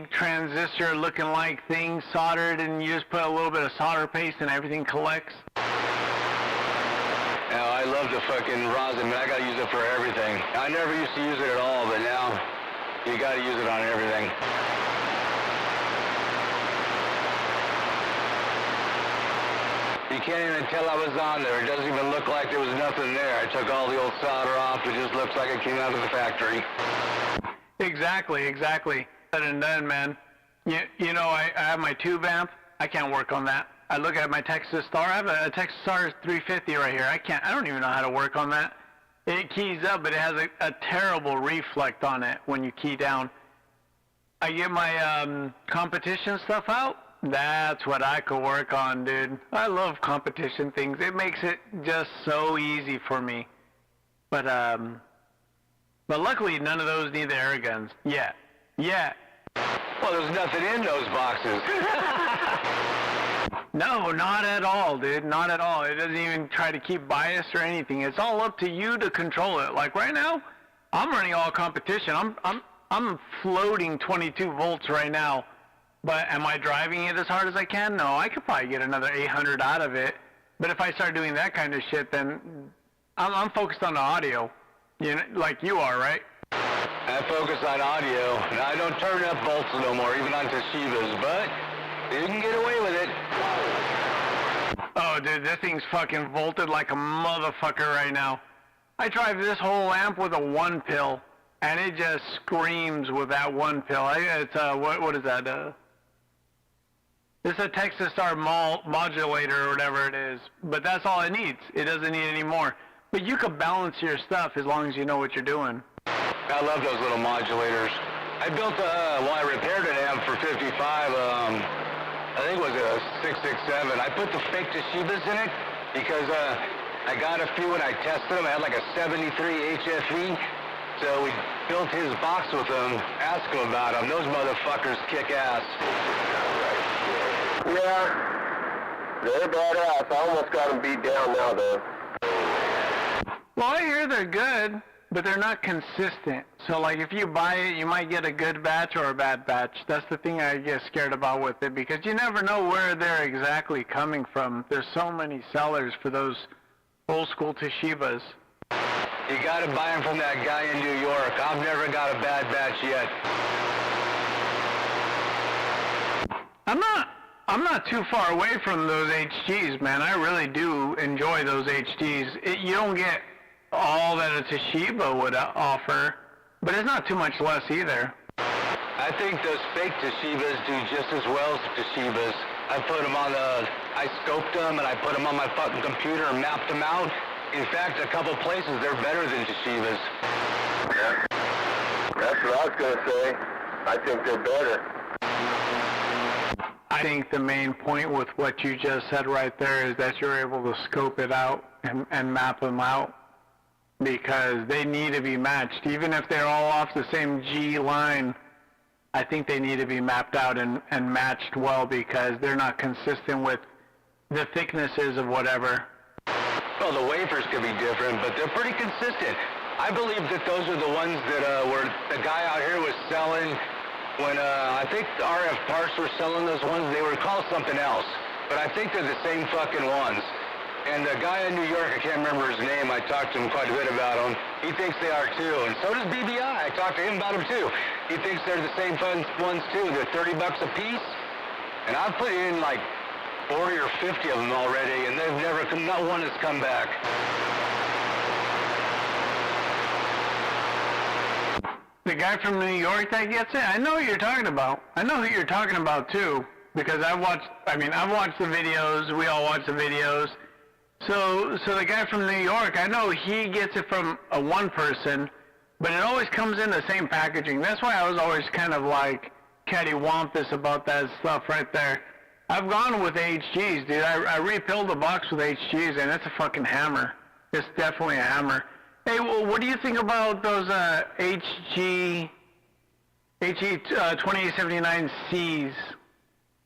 big transistor looking like thing soldered, and you just put a little bit of solder paste and everything collects? Now, I love the fucking rosin, man. I gotta use it for everything. I never used to use it at all, but now you gotta use it on everything. You can't even tell I was on there. It doesn't even look like there was nothing there. I took all the old solder off. It just looks like it came out of the factory. Exactly. Said and done, man. You know, I have my tube amp. I can't work on that. I look at my Texas Star. I have a Texas Star 350 right here. I don't even know how to work on that. It keys up, but it has a terrible reflect on it when you key down. I get my competition stuff out. That's what I could work on, dude. I love competition things. It makes it just so easy for me. But luckily none of those need the air guns. Yeah. Well, there's nothing in those boxes. No, not at all, dude. Not at all. It doesn't even try to keep bias or anything. It's all up to you to control it. Like right now, I'm running all competition. I'm floating 22 volts right now. But am I driving it as hard as I can? No, I could probably get another 800 out of it. But if I start doing that kind of shit, then I'm focused on the audio, like you are, right? I focus on audio, and I don't turn up volts no more, even on Toshibas, but you can get away with it. Oh, dude, this thing's fucking volted like a motherfucker right now. I drive this whole amp with a 1 pill, and it just screams with that 1 pill. It's what is that? It's a Texas Star modulator or whatever it is, but that's all it needs. It doesn't need any more. But you can balance your stuff as long as you know what you're doing. I love those little modulators. I built I repaired an amp for 55, I think it was a 667. I put the fake Toshibas in it because I got a few and I tested them. I had like a 73 HFE. So we built his box with them, asked him about them. Those motherfuckers kick ass. Yeah, they're badass. I almost got them beat down now, though. Well, I hear they're good, but they're not consistent. So, like, if you buy it, you might get a good batch or a bad batch. That's the thing I get scared about with it, because you never know where they're exactly coming from. There's so many sellers for those old-school Toshibas. You gotta buy them from that guy in New York. I've never got a bad batch yet. I'm not too far away from those HGs, man. I really do enjoy those HGs. You don't get all that a Toshiba would offer, but it's not too much less either. I think those fake Toshibas do just as well as Toshibas. I put them on I scoped them and I put them on my fucking computer and mapped them out. In fact, a couple places they're better than Toshibas. Yeah, that's what I was gonna say. I think they're better. I think the main point with what you just said right there is that you're able to scope it out and map them out, because they need to be matched. Even if they're all off the same G line, I think they need to be mapped out and matched well, because they're not consistent with the thicknesses of whatever. Well, the wafers could be different, but they're pretty consistent. I believe that those are the ones that were the guy out here was selling when I think the RF Parts were selling those ones. They were called something else, but I think they're the same fucking ones. And the guy in New York, I can't remember his name, I talked to him quite a bit about them. He thinks they are too, and so does BBI. I talked to him about them too. He thinks they're the same ones too. They're $30 a piece, and I've put in like 40 or 50 of them already, and they've never, not one has come back. The guy from New York that gets it? I know who you're talking about. I know who you're talking about too, because I've watched the videos, we all watch the videos. So the guy from New York, I know he gets it from one person, but it always comes in the same packaging. That's why I was always kind of like cattywampus about that stuff right there. I've gone with HGs, dude. I refilled the box with HGs, and it's a fucking hammer. It's definitely a hammer. Hey, well, what do you think about those HG 2879Cs?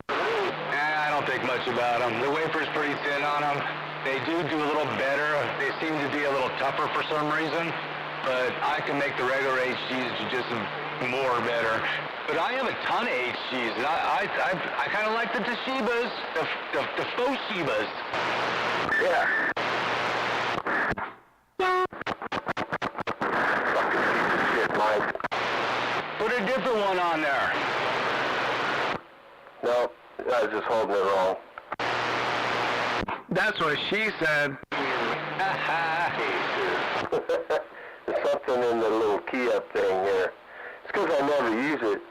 I don't think much about them. The wafer's pretty thin on them. They do a little better. They seem to be a little tougher for some reason, but I can make the regular HGs just more better. But I have a ton of HGs, and I kind of like the Toshibas, the faux Shibas. Yeah. Fucking shit, Mike. Put a different one on there. No, I was just holding it wrong. That's what she said. There's something in the little key up thing here. It's because I never use it.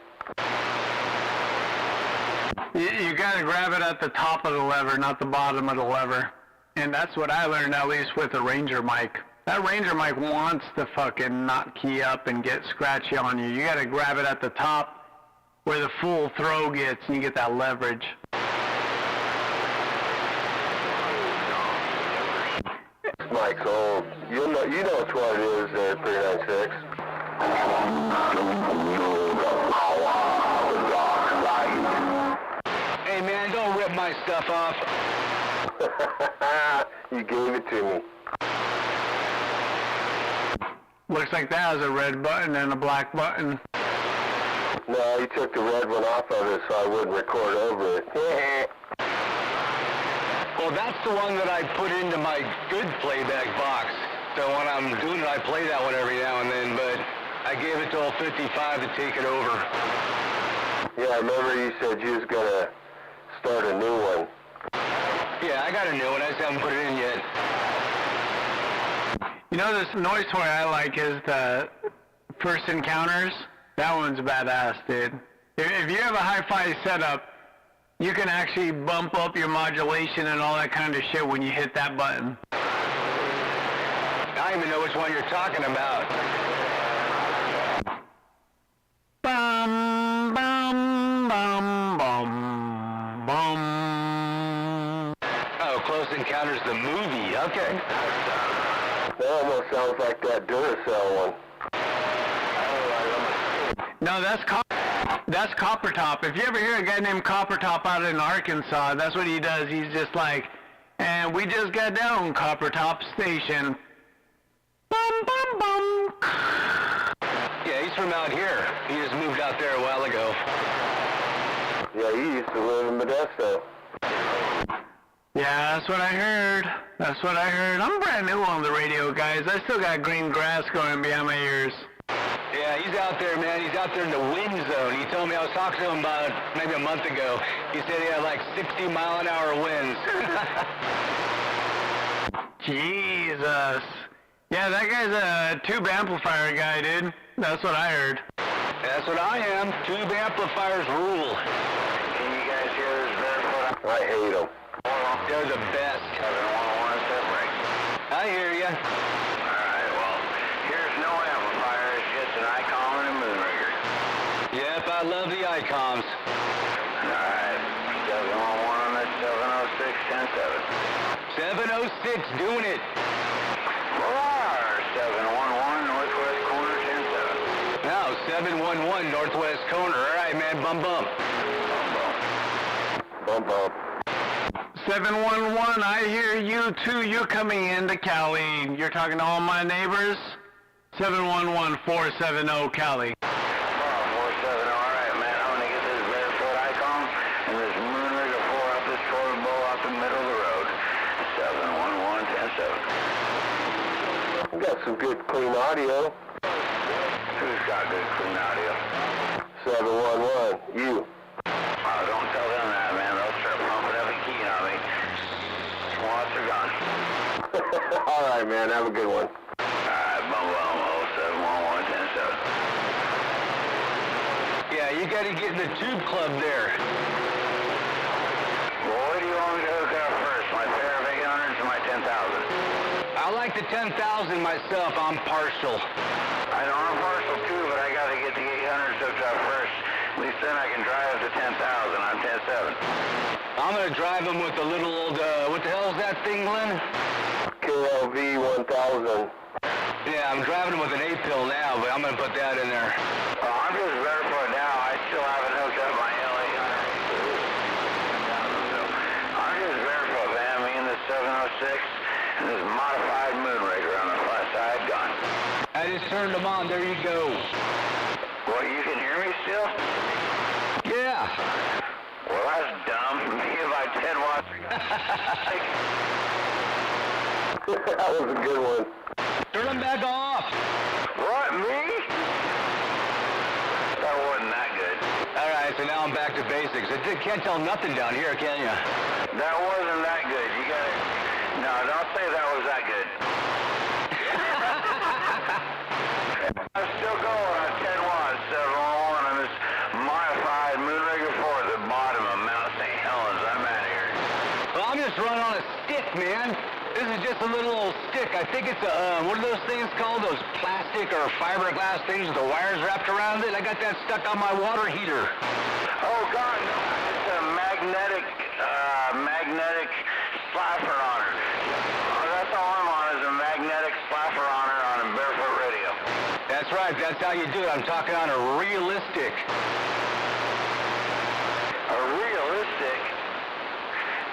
You gotta grab it at the top of the lever, not the bottom of the lever. And that's what I learned, at least with the Ranger mic. That Ranger mic wants to fucking not key up and get scratchy on you. You gotta grab it at the top where the full throw gets and you get that leverage. Mike's old. You know it's what it is there at 396. Hey man, don't rip my stuff off. You gave it to me. Looks like that has a red button and a black button. No, you took the red one off of it so I wouldn't record over it. Well, that's the one that I put into my good playback box. So when I'm doing it, I play that one every now and then, but I gave it to old 55 to take it over. Yeah, I remember you said you was gonna start a new one. Yeah, I got a new one. I just haven't put it in yet. You know, this noise toy I like is the First Encounters. That one's badass, dude. If you have a hi-fi setup, you can actually bump up your modulation and all that kind of shit when you hit that button. I don't even know which one you're talking about. Bum, bum, bum, bum, bum. Oh, Close Encounters the movie. Okay. That almost sounds like that Duracell one. No, that's Copper Top. If you ever hear a guy named Copper Top out in Arkansas, that's what he does. He's just like, and we just got down Copper Top Station. Bum, bum, bum. Yeah, he's from out here. He just moved out there a while ago. Yeah, he used to live in Modesto. Yeah, that's what I heard. That's what I heard. I'm brand new on the radio, guys. I still got green grass going behind my ears. Yeah, he's out there, man. He's out there in the wind zone. He told me, I was talking to him about maybe a month ago. He said he had like 60-mile-an-hour winds. Jesus. Yeah, that guy's a tube amplifier guy, dude. That's what I heard. That's what I am. Tube amplifiers rule. Can you guys hear this barefoot? I hate them. They're the best. I hear ya. Alright, well, here's no amplifier. It's just an icon and a moonraker. Yep, I love the icons. Alright, 711 on that 706 10-7. 706 doing it. 711 Northwest Corner 10-7. Now, 711 Northwest Corner. All right, man, bum bum. Bump up. 711, I hear you too. You're coming into Cali. You're talking to all my neighbors? 711-470 Cali. 470, alright, man. I'm gonna get this barefoot icon and this moonraker 4 up this toilet bowl out the middle of the road. 711 10-7. We got some good clean audio. Who's got good clean audio? 711, you. Don't tell them that, man. They'll start pumping up and keying on me. Swats are gone. Alright, man. Have a good one. Alright, bum 711 10-7. Yeah, you got to get in the tube club there. Well, what do you want me to hook up first? My pair of 800s or my 10,000? I like the 10,000 myself. I'm partial. I know I'm partial too, but I gotta get the 800s hooked up first. At least then I can drive the 10,000. I'm 10-7. I'm going to drive them with the little old, what the hell is that thing, Glenn? KLV 1000. Yeah, I'm driving them with an 8-pill now, but I'm going to put that in there. I'm just barefoot now. I still haven't hooked up my L800. I'm just barefoot, man. Me and the 706 and this modified moonraker on the flat side gun. I just turned them on. There you go. What you That was a good one. Turn them back off. What, me? That wasn't that good. All right, so now I'm back to basics. I can't tell nothing down here, can you? That wasn't that good. You gotta... No, don't say that was that good. I'm still going on 10 watts, 711 on this modified Moonraker 4 at the bottom of Mount St. Helens. I'm out of here. Well, I'm just running on a stick, man. This is just a little old stick. I think it's a, what are those things called? Those plastic or fiberglass things with the wires wrapped around it? I got that stuck on my water heater. Oh, God, no. It's a magnetic slapper on her. Oh, that's all I'm on is a magnetic slapper on her on a Barefoot Radio. That's right. That's how you do it. I'm talking on a realistic. A realistic?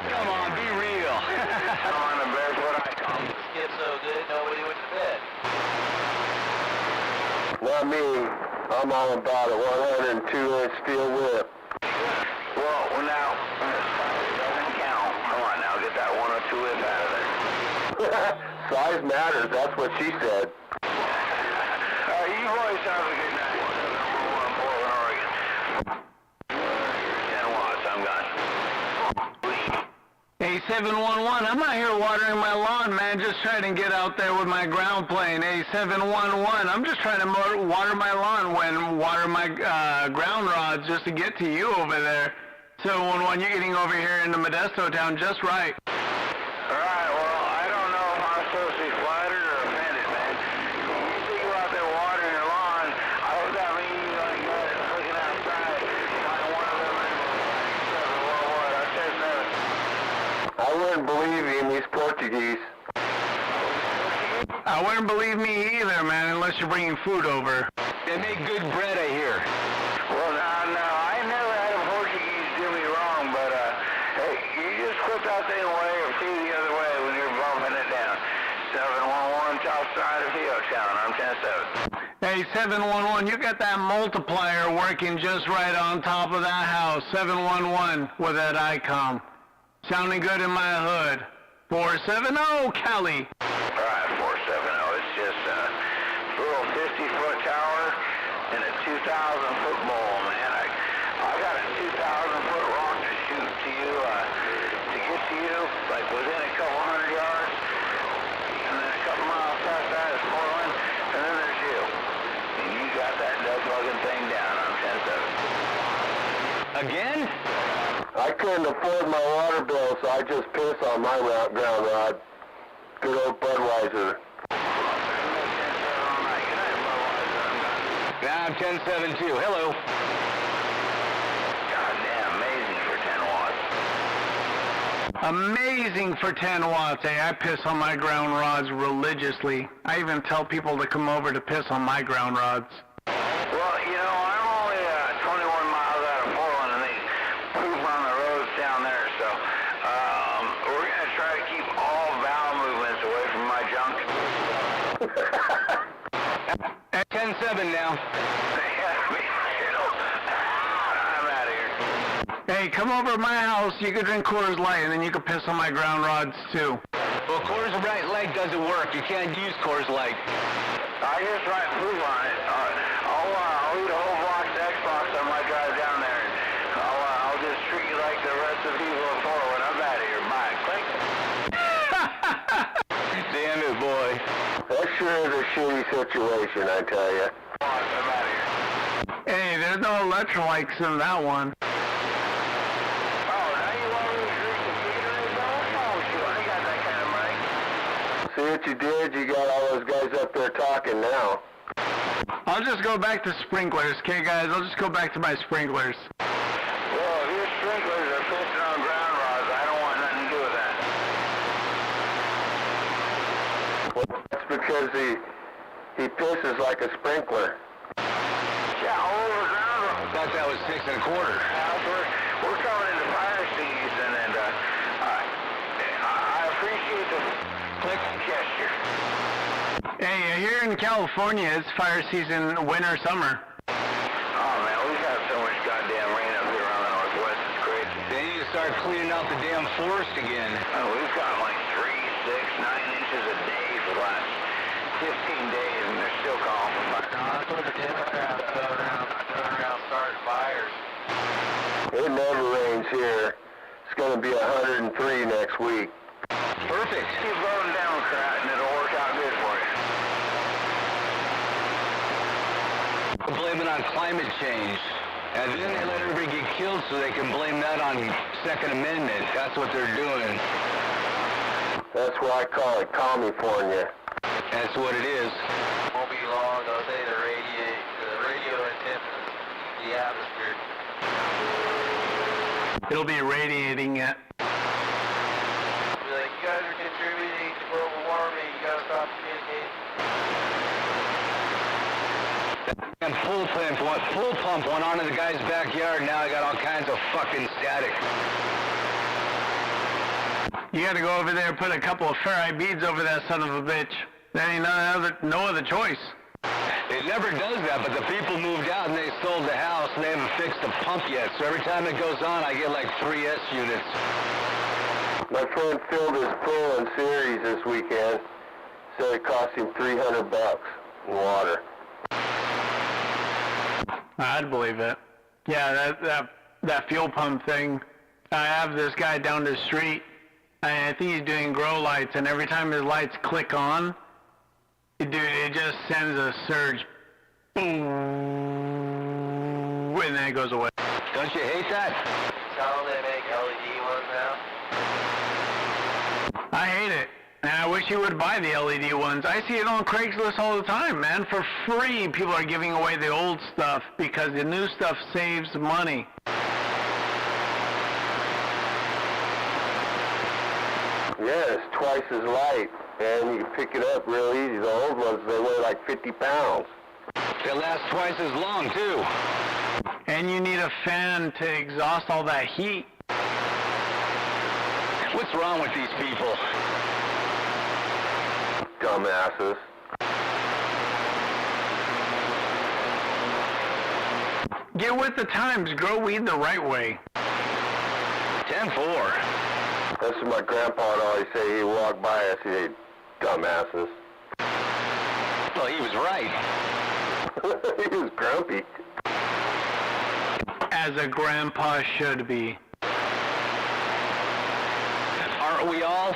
Come on, be real. I'm on a Barefoot Icon. Skip so good, nobody went to bed. Not me. I'm all about a 102-inch steel whip. Well, now, it doesn't count. Come on now, get that 102 whip out of there. Size matters, that's what she said. You boys have a good night. Number 1, Portland, Oregon. 10 watts, I'm gone. Hey, 711, I'm out here watering my lawn, man, just trying to get out there with my ground plane. Hey, 711, I'm just trying to water my lawn water my ground rods just to get to you over there. 711, you're getting over here into Modesto town just right. Alright, well, I don't know if I'm supposed to be flattered or offended, man. You think about that watering your lawn, I hope that means you like that looking outside, find one of them I wouldn't believe you in these Portuguese. I wouldn't believe me either, man, unless you're bringing food over. They make good bread, I hear. Well, no, I never had a Portuguese do me wrong, but, hey, you just quit that thing away or see the other way when you're bumping it down. 711 top side of Theo Town, I'm 10-7. Hey, 711, you got that multiplier working just right on top of that house. 711 with that ICOM. Sounding good in my hood. 470, Cali. Alright, 470. It's just a little 50-foot tower and a 2,000-foot bowl, man. I got a 2,000-foot rock to shoot to you, to get to you, like within a couple hundred yards. And then a couple miles past that is Portland, and then there's you. And you got that duck-lugging thing down. I'm 10-7. Again? I couldn't afford my water bill, so I just piss on my ground rod. Good old Budweiser. Now I'm 10-7 too. Hello. Goddamn, amazing for 10 watts. Amazing for 10 watts. Hey, I piss on my ground rods religiously. I even tell people to come over to piss on my ground rods. Well, you know, I'm only 21 miles out of Portland, and they poop on the roads down there, so we're going to try to keep all bowel movements away from my junk. 10-7 now. I'm out of here. Hey, come over to my house. You can drink Coors Light, and then you can piss on my ground rods, too. Well, Coors Light doesn't work. You can't use Coors Light. I just write poop on it. I'll eat a whole box of Xbox on my drive down there. I'll just treat you like the rest of the people in Portland. I'm out of here. Bye. Click. Damn it, boy. That sure is a shitty situation, I tell you. I'm out of here. Hey, there's no electrolytes in that one. Oh, now you want me to drink the Gatorade, though? Oh, shoot, I got that kind of money. See what you did? You got all those guys up there talking now. I'll just go back to sprinklers, okay, guys? I'll just go back to my sprinklers. Well, if your sprinklers are pissing on ground rods, I don't want nothing to do with that. Well, that's because he pisses like a sprinkler. Yeah, all over ground rods. I thought that was 6 1/4. We're coming into fire season, and I appreciate the click gesture. Hey, here in California, it's fire season, winter, summer. Oh man, we've had so much goddamn rain up here around the Northwest. It's crazy. They need to start cleaning out the damn forest again. Oh, we've got like 3, 6, 9 inches a day for the last 15 days, and they're still calling for fire. No, that's what the Democrats going around starting fires. It never rains here. It's going to be 103 next week. Perfect. Keep voting Democrat, and it'll work out good for you. Blame it on climate change. And then they let everybody get killed so they can blame that on Second Amendment. That's what they're doing. That's why I call it California. That's what it is. Won't be long, they'll say the radio antennas, the atmosphere. It'll be radiating it. Be like, you guys are contributing to global warming, you gotta stop communicating. And full pump went onto the guy's backyard. Now I got all kinds of fucking static. You gotta go over there and put a couple of ferrite beads over that son of a bitch. There ain't no other choice. It never does that, but the people moved out and they sold the house and they haven't fixed the pump yet. So every time it goes on, I get like 3 S units. My friend filled his pool in Ceres this weekend. Said it cost him $300 in water. I'd believe it. Yeah, that fuel pump thing. I have this guy down the street. I think he's doing grow lights, and every time his lights click on, it just sends a surge. Boom, and then it goes away. Don't you hate that? Tell them they make LED ones now. I hate it. And I wish you would buy the LED ones. I see it on Craigslist all the time, man. For free, people are giving away the old stuff because the new stuff saves money. Yeah, it's twice as light, and you can pick it up real easy. The old ones, they weigh like 50 pounds. They last twice as long, too. And you need a fan to exhaust all that heat. What's wrong with these people? Dumbasses. Get with the times. Grow weed the right way. 10-4. That's what my grandpa would always say. He'd walk by us, he'd say, dumbasses. Well, he was right. He was grumpy. As a grandpa should be. Aren't we all?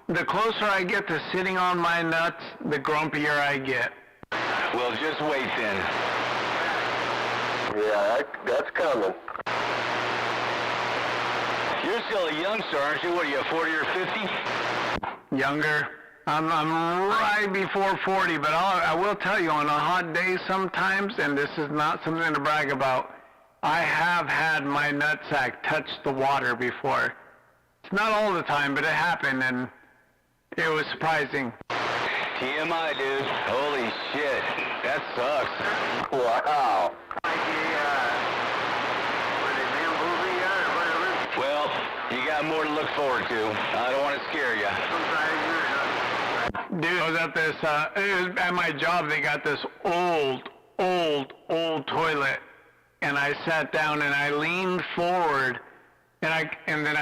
The closer I get to sitting on my nuts, the grumpier I get. Well, just wait then. Yeah, that's coming. You're still a youngster, aren't you? What are you, 40 or 50? Younger. I'm right before 40, but I will tell you, on a hot day sometimes, and this is not something to brag about, I have had my nutsack touch the water before. It's not all the time, but it happened, and it was surprising. TMI, dude. Holy shit. That sucks. Wow. Well, you got more to look forward to. I don't want to scare you. Dude, I was at this, it was at my job, they got this old toilet, and I sat down and I leaned forward, and then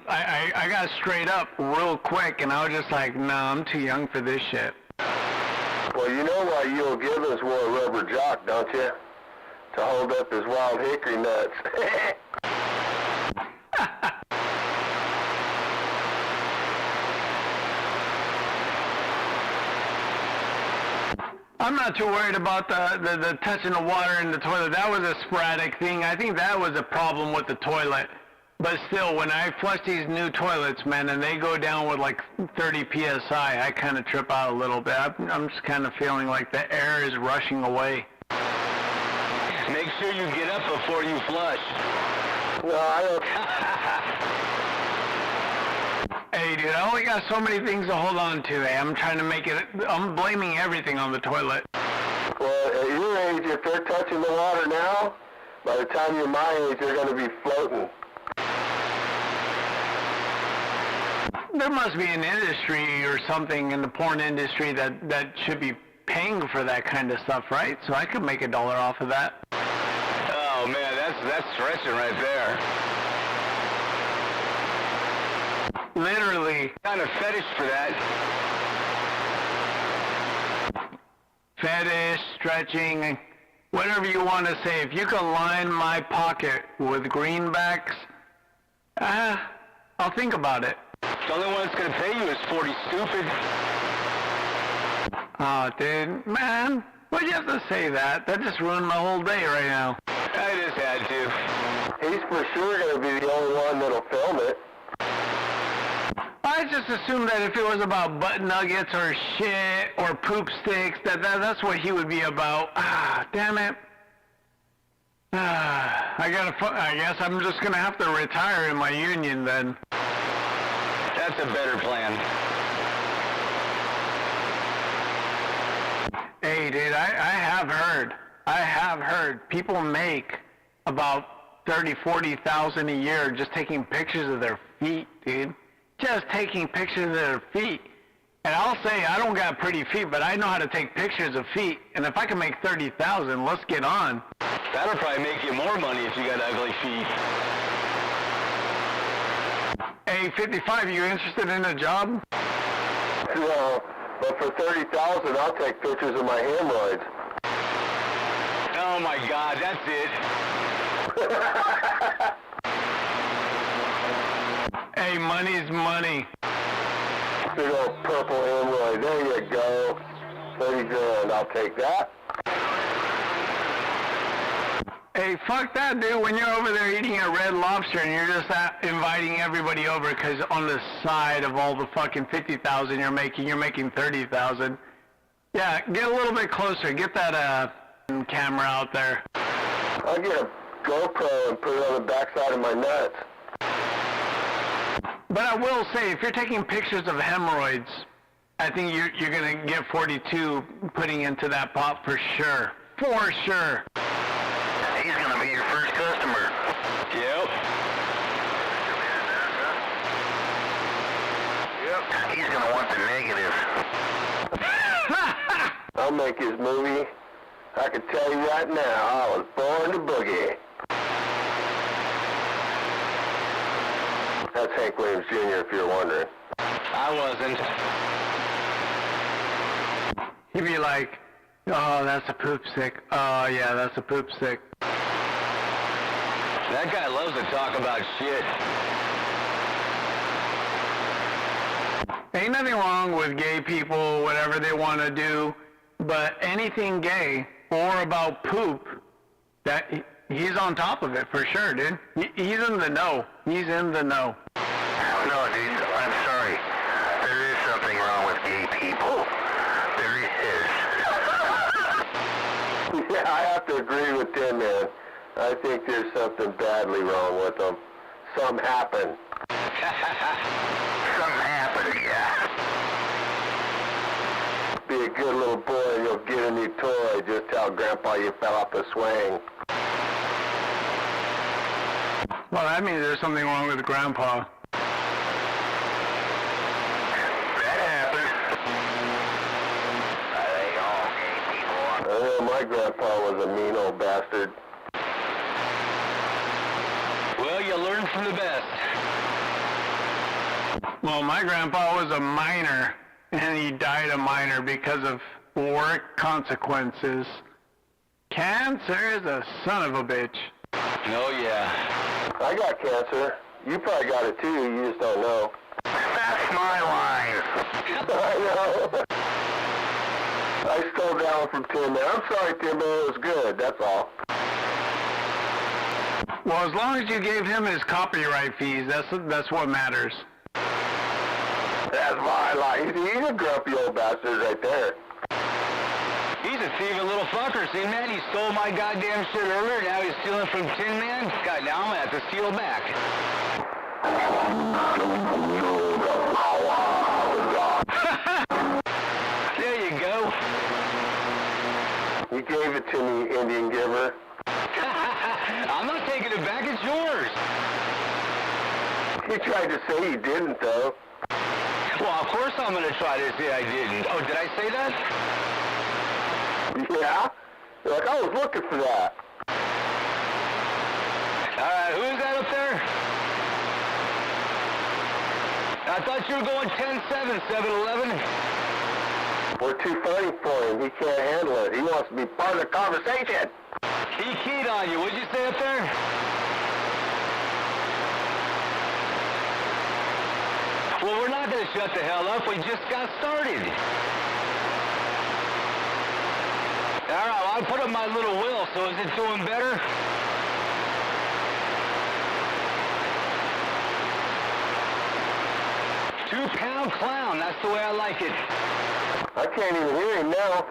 I got straight up real quick, and I was just like, no, I'm too young for this shit. Well, you know why Yule Gibbons wore a rubber jock, don't you? To hold up his wild hickory nuts. I'm not too worried about the touching the water in the toilet. That was a sporadic thing. I think that was a problem with the toilet. But still, when I flush these new toilets, man, and they go down with like 30 PSI, I kind of trip out a little bit. I'm just kind of feeling like the air is rushing away. Make sure you get up before you flush. No, I don't. Hey, dude, I only got so many things to hold on to. I'm trying to make it, I'm blaming everything on the toilet. Well, at your age, if they're touching the water now, by the time you're my age, they're going to be floating. There must be an industry or something in the porn industry that should be paying for that kind of stuff, right? So I could make $1 off of that. Oh, Oh man, that's stretching right there. Literally. Kind of fetish for that. Fetish, stretching, whatever you want to say. If you can line my pocket with greenbacks, I'll think about it. The only one that's going to pay you is 40 stupid. Oh, dude, man, why'd you have to say that? That just ruined my whole day right now. I just had to. He's for sure going to be the only one that'll film it. I just assumed that if it was about butt nuggets or shit or poop sticks, that's what he would be about. Ah, damn it. I guess I'm just gonna have to retire in my union then. That's a better plan. Hey, dude, I have heard people make about 40,000 a year just taking pictures of their feet, dude. Just taking pictures of their feet. And I'll say I don't got pretty feet, but I know how to take pictures of feet. And if I can make 30,000, let's get on. That'll probably make you more money if you got ugly feet. Hey, 55, you interested in a job? No, but for 30,000, I'll take pictures of my hemorrhoids. Oh my God, that's it. Hey, money's money. Big old purple hemorrhoid. There you go. 30 grand. I'll take that. Hey, fuck that, dude. When you're over there eating a Red Lobster and you're just inviting everybody over because on the side of all the fucking 50,000 you're making 30,000. Yeah, get a little bit closer. Get that camera out there. I'll get a GoPro and put it on the backside of my nuts. But I will say, if you're taking pictures of hemorrhoids, I think you're going to get 42 putting into that pot for sure. For sure. He's going to be your first customer. Yep. Yep. He's going to want the negative. I'll make his movie. I can tell you right now, I was born to boogie. That's Hank Williams Jr., if you're wondering. I wasn't. He'd be like, oh, that's a poop stick. Oh, yeah, that's a poop stick. That guy loves to talk about shit. Ain't nothing wrong with gay people, whatever they want to do, but anything gay or about poop, that he's on top of it for sure, dude. He's in the know. He's in the know. No, dude, I'm sorry. There is something wrong with gay people. There is. Yeah, I have to agree with Tim, man. I think there's something badly wrong with them. Something happened. Something happened, yeah. Be a good little boy and you'll get a new toy. Just tell Grandpa you fell off the swing. Well, that means there's something wrong with Grandpa. That happened. I think all gay people are. I know my grandpa was a mean old bastard. Well, you learn from the best. Well, my grandpa was a miner, and he died a miner because of work consequences. Cancer is a son of a bitch. Oh, yeah. I got cancer. You probably got it too, you just don't know. That's my line. I know. I stole that one from Tim, man. I'm sorry, Tim, but it was good, that's all. Well, as long as you gave him his copyright fees, that's what matters. That's my line. He's a grumpy old bastard right there. He's a thieving little fucker. See, man, he stole my goddamn shit earlier. Now he's stealing from Tin Man. God, now I'm gonna have to steal back. There you go. You gave it to me, Indian giver. I'm not taking it back. It's yours. He tried to say he didn't, though. Well, of course I'm gonna try to say I didn't. Oh, did I say that? Yeah? Like, I was looking for that. I thought you were going 10-7, 7-11. We're too funny for him. He can't handle it. He wants to be part of the conversation. He keyed on you. What'd you say up there? Well, we're not going to shut the hell up. We just got started. All right, well, I put up my little wheel, so is it doing better? Two-pound clown, that's the way I like it. I can't even hear him now.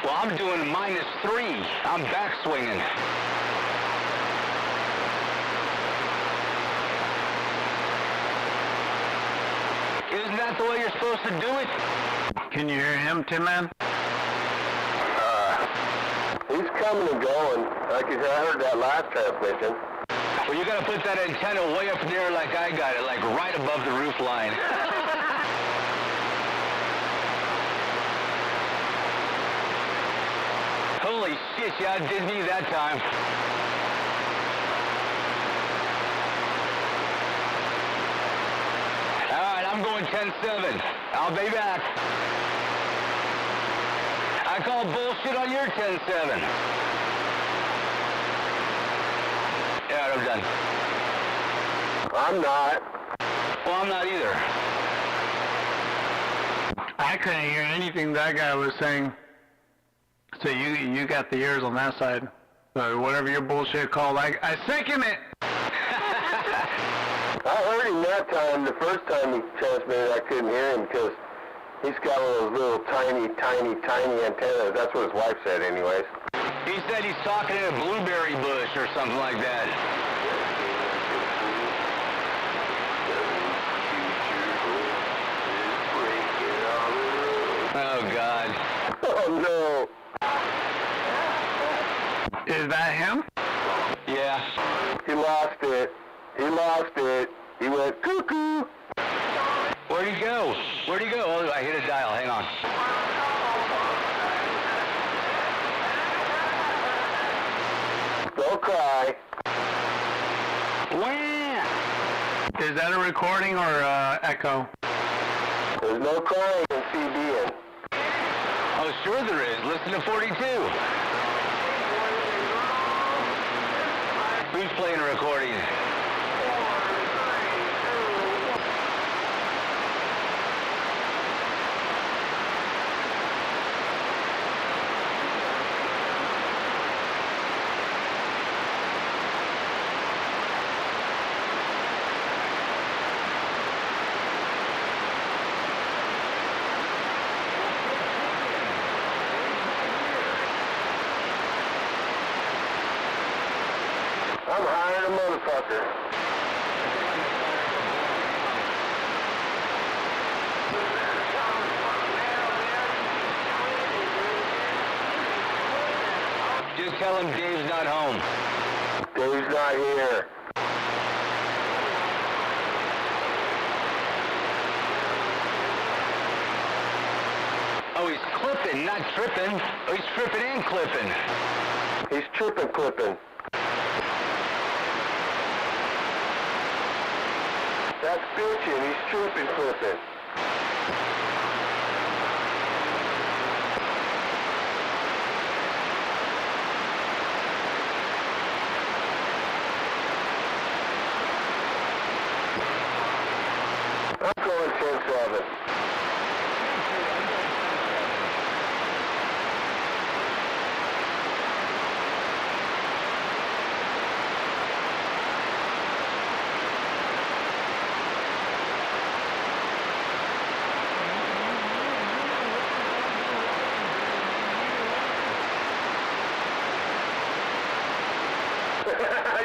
Well, I'm doing -3. I'm back swinging. Isn't that the way you're supposed to do it? Can you hear him, Tin Man? He's coming and going. Like I said, I heard that last transmission. Well, you gotta put that antenna way up there like I got it, like right above the roof line. Holy shit, you outdid me that time. All right, I'm going 10-7. I'll be back. I call bullshit on your 10-7. Yeah, I'm done. I'm not. Well, I'm not either. I couldn't hear anything that guy was saying. So you got the ears on that side. So whatever your bullshit called, I second it. I heard him that time. The first time he transmitted, I couldn't hear him because he's got one of those little tiny antennas. That's what his wife said anyways. He said he's talking in a blueberry bush or something like that. Oh, God. Oh, no. Is that him? Yeah. He lost it. He lost it. He went cuckoo. Where'd he go? Where'd he go? Oh, I hit a dial. Hang on. Don't cry. Wham! Is that a recording or echo? There's no crying in CBN. Oh, sure there is. Listen to 42. Who's playing a recording? I'm hiring a motherfucker. Just tell him Dave's not home. Dave's not here. Oh, he's clipping, not tripping. Oh, he's tripping and clipping. He's tripping clipping. That's bitching. He's tripping clipping. I'm going 10-7.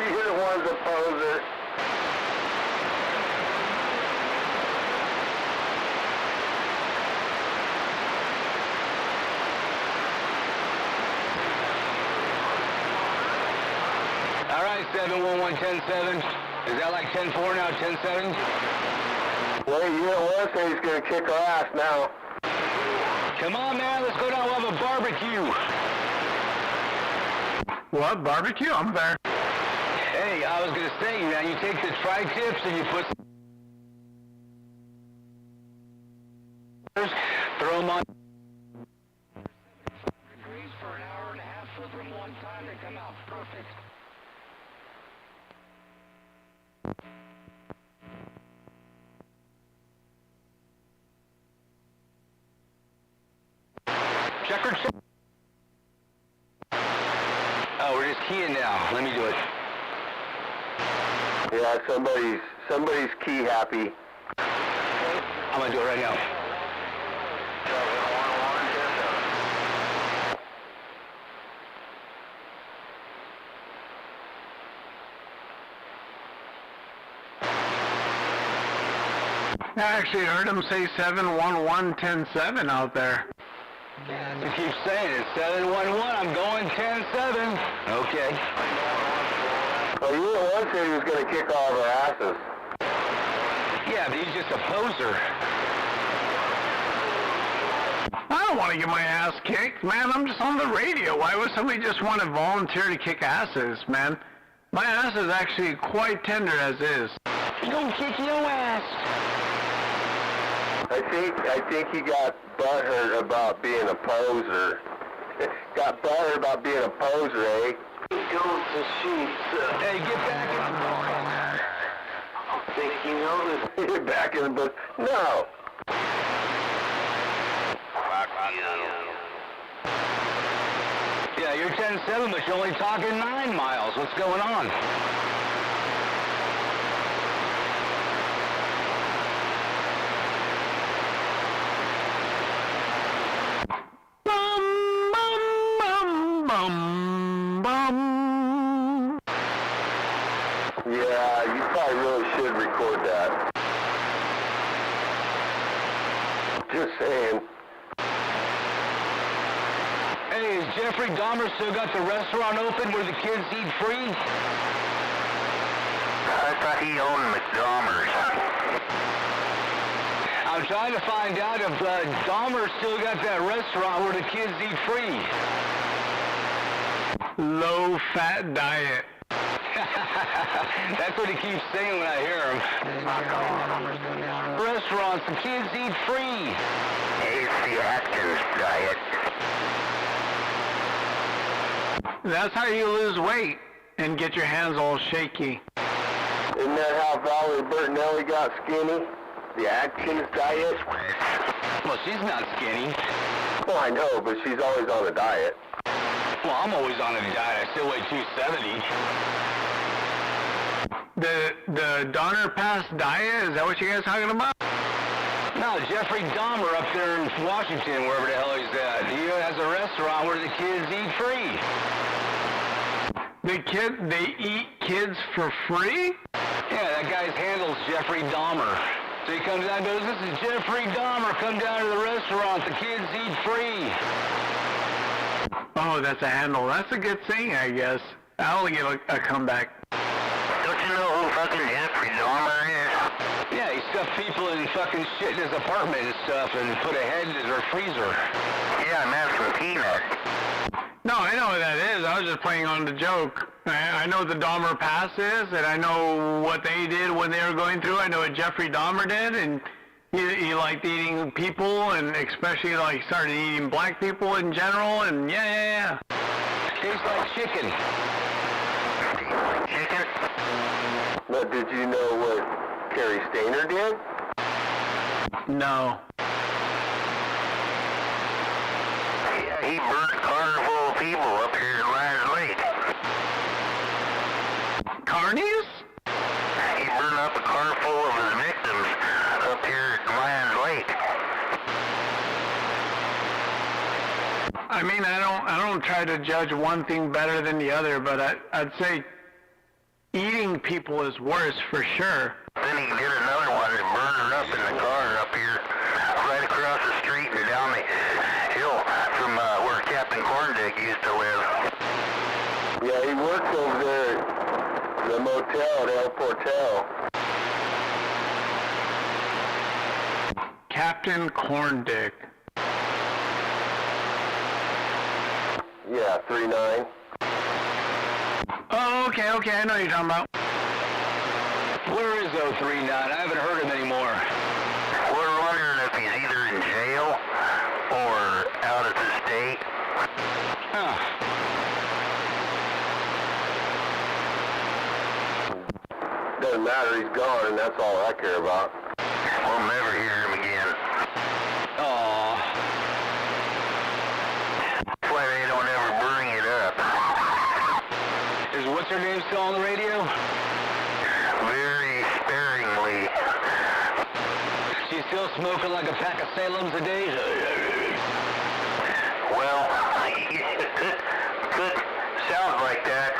You're the one's a poser. All right, 711-10-7. Is that like 10-4 now, 10-7? Well, you don't want to say he's going to kick our ass now. Come on, man, let's go down and have a barbecue. What? Barbecue? I'm there. Hey, I was going to say, man, you take the tri-tips and you put... Throw them on... For an hour and a half, flip them one time, they come out perfect. Checkered. Oh, we're just keying now. Let me do it. Yeah, somebody's key happy. I'm going to do it right now. I actually heard him say 711-10-7 out there. You keep saying it. 711. I'm going 10-7. Okay. Well, you didn't once say he was going to kick all of our asses. Yeah, but he's just a poser. I don't want to get my ass kicked, man. I'm just on the radio. Why would somebody just want to volunteer to kick asses, man? My ass is actually quite tender as is. He's going to kick your ass. I think he got butthurt about being a poser. Got butthurt about being a poser, eh? He goes to sheets. Hey, get back in the book. I think he knows it. Get back in the book. No. Yeah, you're 10-7, but you're only talking 9 miles. What's going on? Yeah, you probably really should record that. Just saying. Hey, is Jeffrey Dahmer still got the restaurant open where the kids eat free? I thought he owned McDonald's. I'm trying to find out if Dahmer still got that restaurant where the kids eat free. Low-fat diet. That's what he keeps saying when I hear him. Restaurants, the kids eat free. It's the Atkins diet. That's how you lose weight and get your hands all shaky. Isn't that how Valerie Bertinelli got skinny? The Atkins diet? Well, she's not skinny. Well, I know, but she's always on a diet. Well, I'm always on a diet. I still weigh 270. The Donner Pass diet, is that what you guys talking about? No, Jeffrey Dahmer up there in Washington, wherever the hell he's at. He has a restaurant where the kids eat free. They eat kids for free? Yeah, that guy's handle's Jeffrey Dahmer. So he comes down and goes, "This is Jeffrey Dahmer. Come down to the restaurant. The kids eat free." Oh, that's a handle. That's a good thing, I guess. I'll get a comeback. Don't you know who fucking Jeffrey Dahmer is? Yeah, he stuffed people in fucking shit in his apartment and stuff and put a head in their freezer. Yeah, I'm asking Peanut. No, I know what that is. I was just playing on the joke. I know what the Dahmer Pass is, and I know what they did when they were going through. I know what Jeffrey Dahmer did, and he liked eating people, and especially like started eating black people in general, and yeah. Tastes like chicken. Chicken? But did you know what Kerry Stainer did? No. Yeah, he burned a car full of people up here in Lions Lake. Carnies? He burned up a car full of his victims up here at Lions Lake. I mean, I don't try to judge one thing better than the other, but I'd say eating people is worse for sure. Then he did another one and burned her up in the car up here, right across the street and down the hill from where Captain Corndick used to live. Yeah, he worked over there at the motel at El Portel. Captain Corndick. Yeah, 3-9. Oh, okay, I know what you're talking about. 1039. I haven't heard him anymore. We're wondering if he's either in jail or out of the state. Huh. Doesn't matter, he's gone, and that's all I care about. We'll never hear him again. Aww. That's why they don't ever bring it up. Is what's her name still on the radio? Very sparingly. She's still smoking like a pack of Salems a day? Well, good. Sounds like that.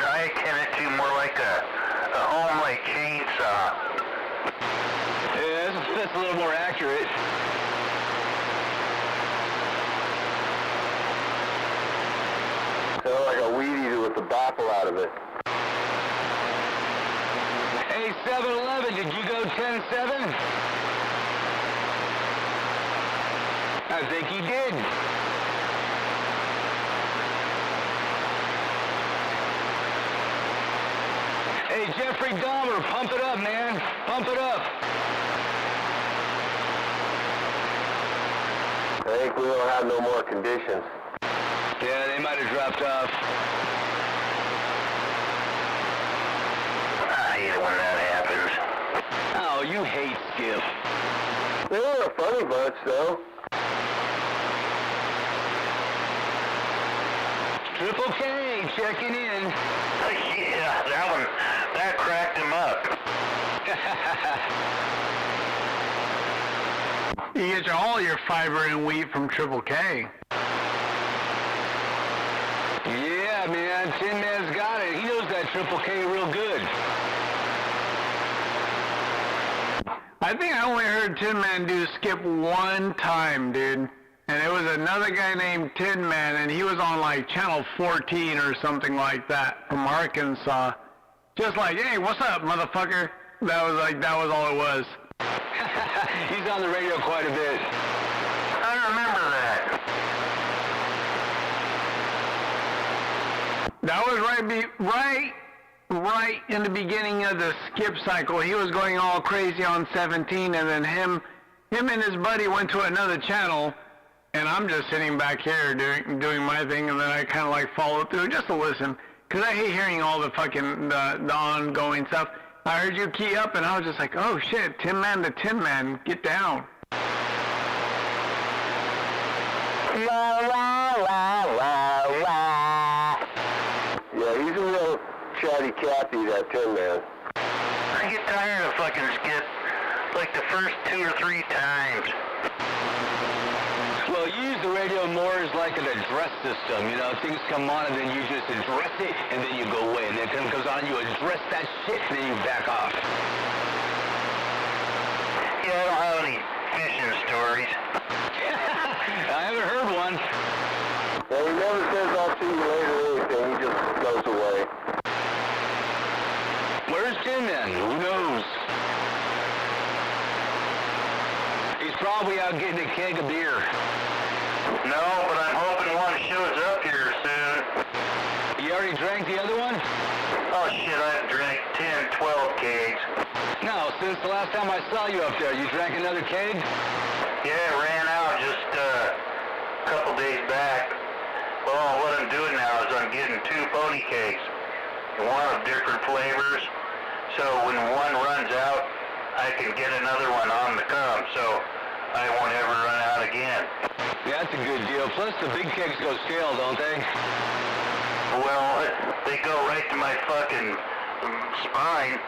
I akin it to more like a homemade chainsaw. Yeah, that's a little more accurate. Sounds like a weed eater with the baffle out of it. Hey, 7-Eleven, did you go 10-7? I think he did. Hey, Jeffrey Dahmer, pump it up, man. Pump it up. I think we don't have no more conditions. Yeah, they might have dropped off. I hate it when that happens. Oh, you hate Skip. They were a funny bunch, though. Triple K checking in. Yeah, that cracked him up. You get all your fiber and wheat from Triple K. Yeah, man, Tin Man's got it. He knows that Triple K real good. I think I only heard Tin Man do Skip one time, dude. And it was another guy named Tin Man, and he was on like channel 14 or something like that from Arkansas. Just like, hey, what's up, motherfucker? That was all it was. He's on the radio quite a bit. I remember that. That was right in the beginning of the Skip cycle. He was going all crazy on 17, and then him and his buddy went to another channel, and I'm just sitting back here doing my thing, and then I kind of like follow through just to listen, because I hate hearing all the fucking the ongoing stuff. I heard you key up, and I was just like, oh shit, Tin Man to Tin Man, get down. Yeah, he's a real chatty Cathy, that Tin Man. I get tired of fucking Skip like the first 2 or 3 times. Well, you use the radio more as like an address system. You know, things come on and then you just address it and then you go away. And then it goes on, you address that shit and then you back off. Yeah, I don't have any fishing stories. I haven't heard one. Well, he never says I'll see you later or anything. He just goes away. Where's Tin Man? Who knows? He's probably out getting a keg of beer. No, but I'm hoping one shows up here soon. You already drank the other one? Oh shit, I've drank 10, 12 kegs. No, since the last time I saw you up there, you drank another keg? Yeah, it ran out just a couple days back. Well, what I'm doing now is I'm getting 2 pony kegs. One of different flavors. So when one runs out, I can get another one on the come, so I won't ever run out again. Yeah, that's a good deal. Plus the big kegs go stale, don't they? Well, they go right to my fucking spine.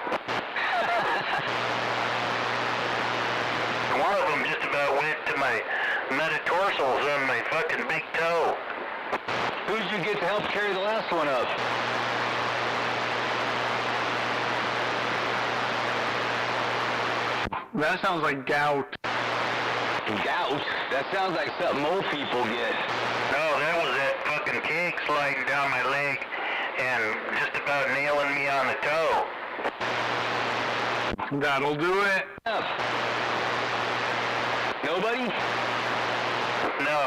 One of them just about went to my metatarsals on my fucking big toe. Who'd you get to help carry the last one up? That sounds like gout. Gout? That sounds like something old people get. No, that was that fucking keg sliding down my leg and just about nailing me on the toe. That'll do it. Nobody? No.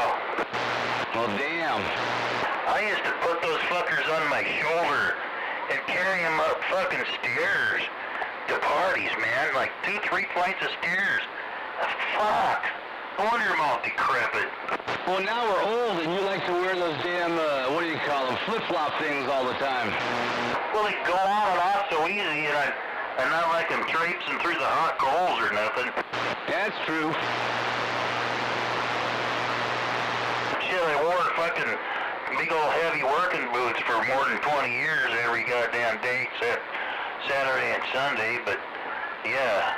Well, damn. I I used to put those fuckers on my shoulder and carry them up fucking stairs to parties, man. Like 2-3 flights of stairs. Fuck. No wonder you're all decrepit. Well, now we're old and you like to wear those damn, what do you call them, flip-flop things all the time. Well, they go on and off so easy, and not like them traipsing through the hot coals or nothing. That's true. Shit, I wore fucking big old heavy working boots for more than 20 years every goddamn day except Saturday and Sunday, but yeah.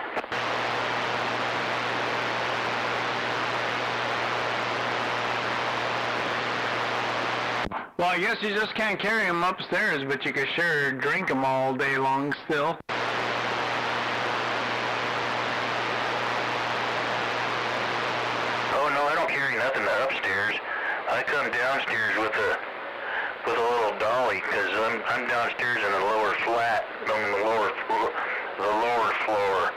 Well, I guess you just can't carry them upstairs, but you can sure drink them all day long still. Oh no, I don't carry nothing upstairs. I come downstairs with a little dolly because I'm downstairs in the lower flat, on the lower floor.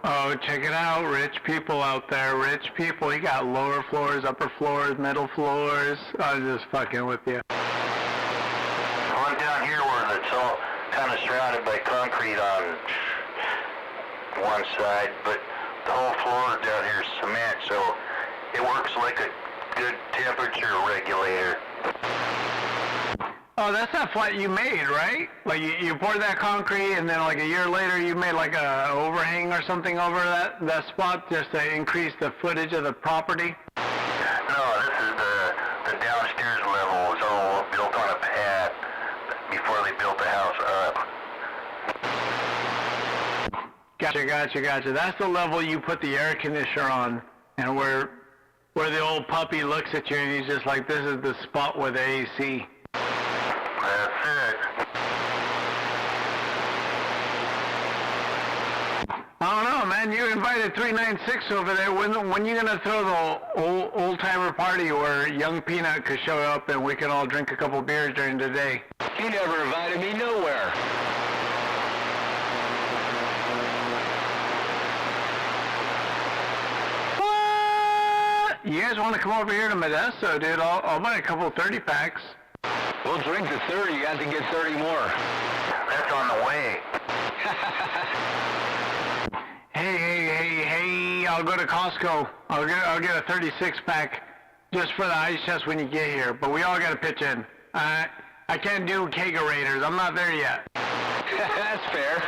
Oh, check it out, rich people out there, rich people. You got lower floors, upper floors, middle floors. I'm just fucking with you. I'm down here where it's all kind of surrounded by concrete on one side, but the whole floor down here is cement, so it works like a good temperature regulator. Oh, that's that flat you made, right? Like you poured that concrete and then like a year later you made like a overhang or something over that spot just to increase the footage of the property? No, this is the downstairs level. It's all built on a pad before they built the house up. Gotcha. That's the level you put the air conditioner on, and where the old puppy looks at you and he's just like, this is the spot with the AC. That's it. I don't know, man. You invited 396 over there. When you gonna throw the old timer party where young Peanut could show up and we could all drink a couple beers during the day? He never invited me nowhere. What? You guys want to come over here to Modesto, dude? I'll buy a couple 30 packs. We'll drink the 30. You have to get 30 more. That's on the way. Hey, I'll go to Costco. I'll get a 36 pack just for the ice chest when you get here, but we all gotta pitch in. I can't do kegerators. I'm not there yet. That's fair.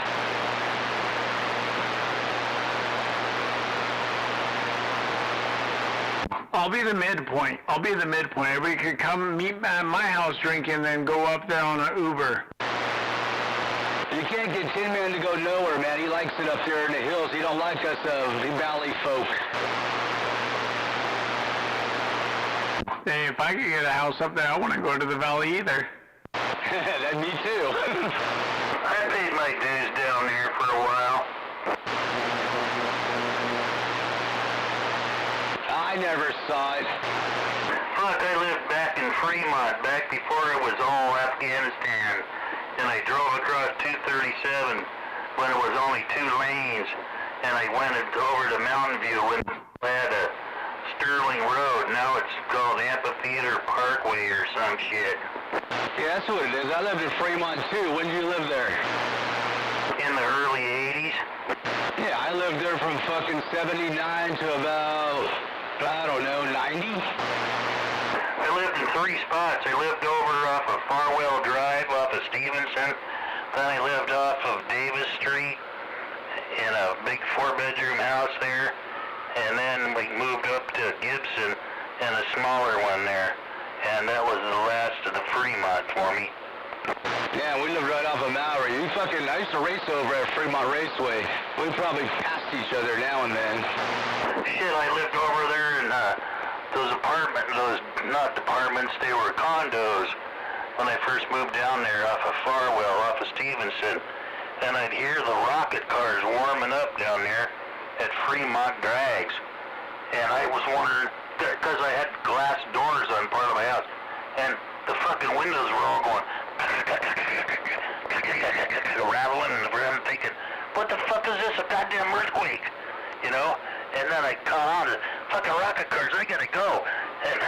I'll be the midpoint. Everybody could come meet at my house drinking, then go up there on an Uber. You can't get Tin Man to go nowhere, man. He likes it up there in the hills. He don't like us, the valley folk. Hey, if I could get a house up there, I wouldn't go to the valley either. That me too. I paid my dues down there for a while. I never saw it. Fuck, I lived back in Fremont, back before it was all Afghanistan. And I drove across 237 when it was only 2 lanes. And I went over to Mountain View when they had a Sterling Road. Now it's called Amphitheater Parkway or some shit. Yeah, that's what it is. I lived in Fremont too. When did you live there? In the early 80s. Yeah, I lived there from fucking 79 to about, I don't know, 90? I lived in 3 spots. I lived over off of Farwell Drive, off of Stevenson. Then I lived off of Davis Street in a big 4-bedroom house there. And then we moved up to Gibson in a smaller one there. And that was the last of the Fremont for me. Yeah, we lived right off of Mallory. I used to race over at Fremont Raceway. We probably passed each other now and then. Shit, I lived over there in not apartments, they were condos when I first moved down there off of Farwell, off of Stevenson. And I'd hear the rocket cars warming up down there at Fremont Drags. And I was wondering, because I had glass doors on part of my house, and the fucking windows were all going rattling, and I'm thinking, what the fuck is this, a goddamn earthquake? You know? And then I caught on to fucking rocket cars, I gotta go. And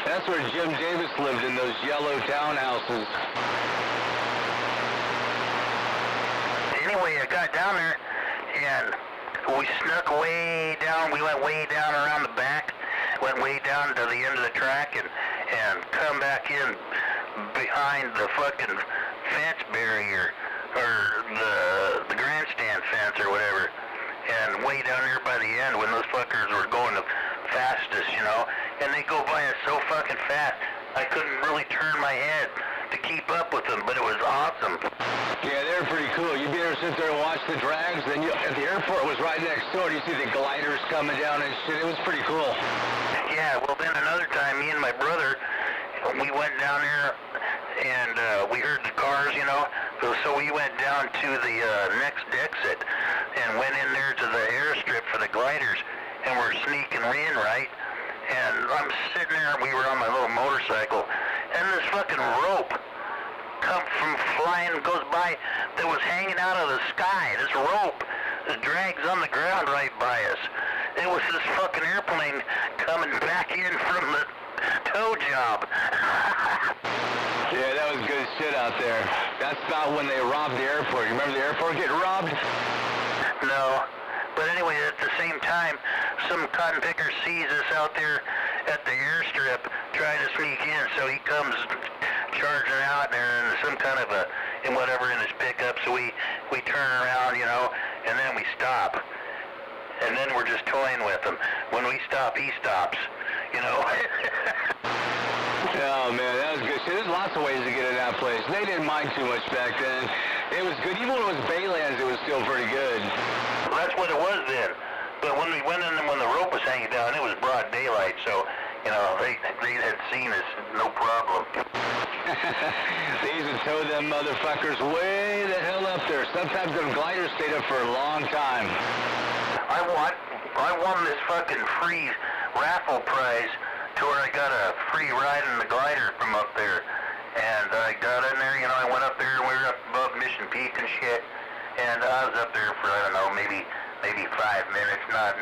That's where Jim Davis lived, in those yellow townhouses. anyway, I got down there, and we snuck way down. We went way down around the back, went way down to the end of the track, and come back in behind the fucking fence barrier, or the grandstand fence or whatever. And way down there by the end when those fuckers were going the fastest, you know, and they go by us so fucking fast, I couldn't really turn my head to keep up with them, but it was awesome. Yeah, they were pretty cool. You'd be able to sit there and watch the drags, then at the airport was right next door. You see the gliders coming down and shit. It was pretty cool. Yeah, well then another time, me and my brother, we went down there, and we heard the cars, you know, so we went down to the next exit, and went in there to the airstrip for the gliders, and we're sneaking in, right? And I'm sitting there, we were on my little motorcycle, and this fucking rope comes from flying, goes by, that was hanging out of the sky. This rope that drags on the ground right by us. It was this fucking airplane coming back in from the tow job. Yeah, that was good shit out there. That's about when they robbed the airport. You remember the airport getting robbed? No. But anyway, at the same time, some cotton picker sees us out there at the airstrip trying to sneak in, so he comes charging out there in some kind of in his pickup, so we turn around, you know, and then we stop. And then we're just toying with him. When we stop, he stops, you know. Oh, man, that was good shit. There's lots of ways to get in that place. They didn't mind too much back then. It was good. Even when it was Baylands, it was still pretty good. Well, that's what it was then. But when we went in and when the rope was hanging down, it was broad daylight, so, you know, they had seen us, no problem. They used to tow them motherfuckers way the hell up there. Sometimes them gliders stayed up for a long time. I won this fucking free raffle prize to where I got a free ride in the glider from up there. And I got in there, you know, I went up there, and we were up above Mission Peak and shit. And I was up there for, I don't know, maybe 5 minutes, not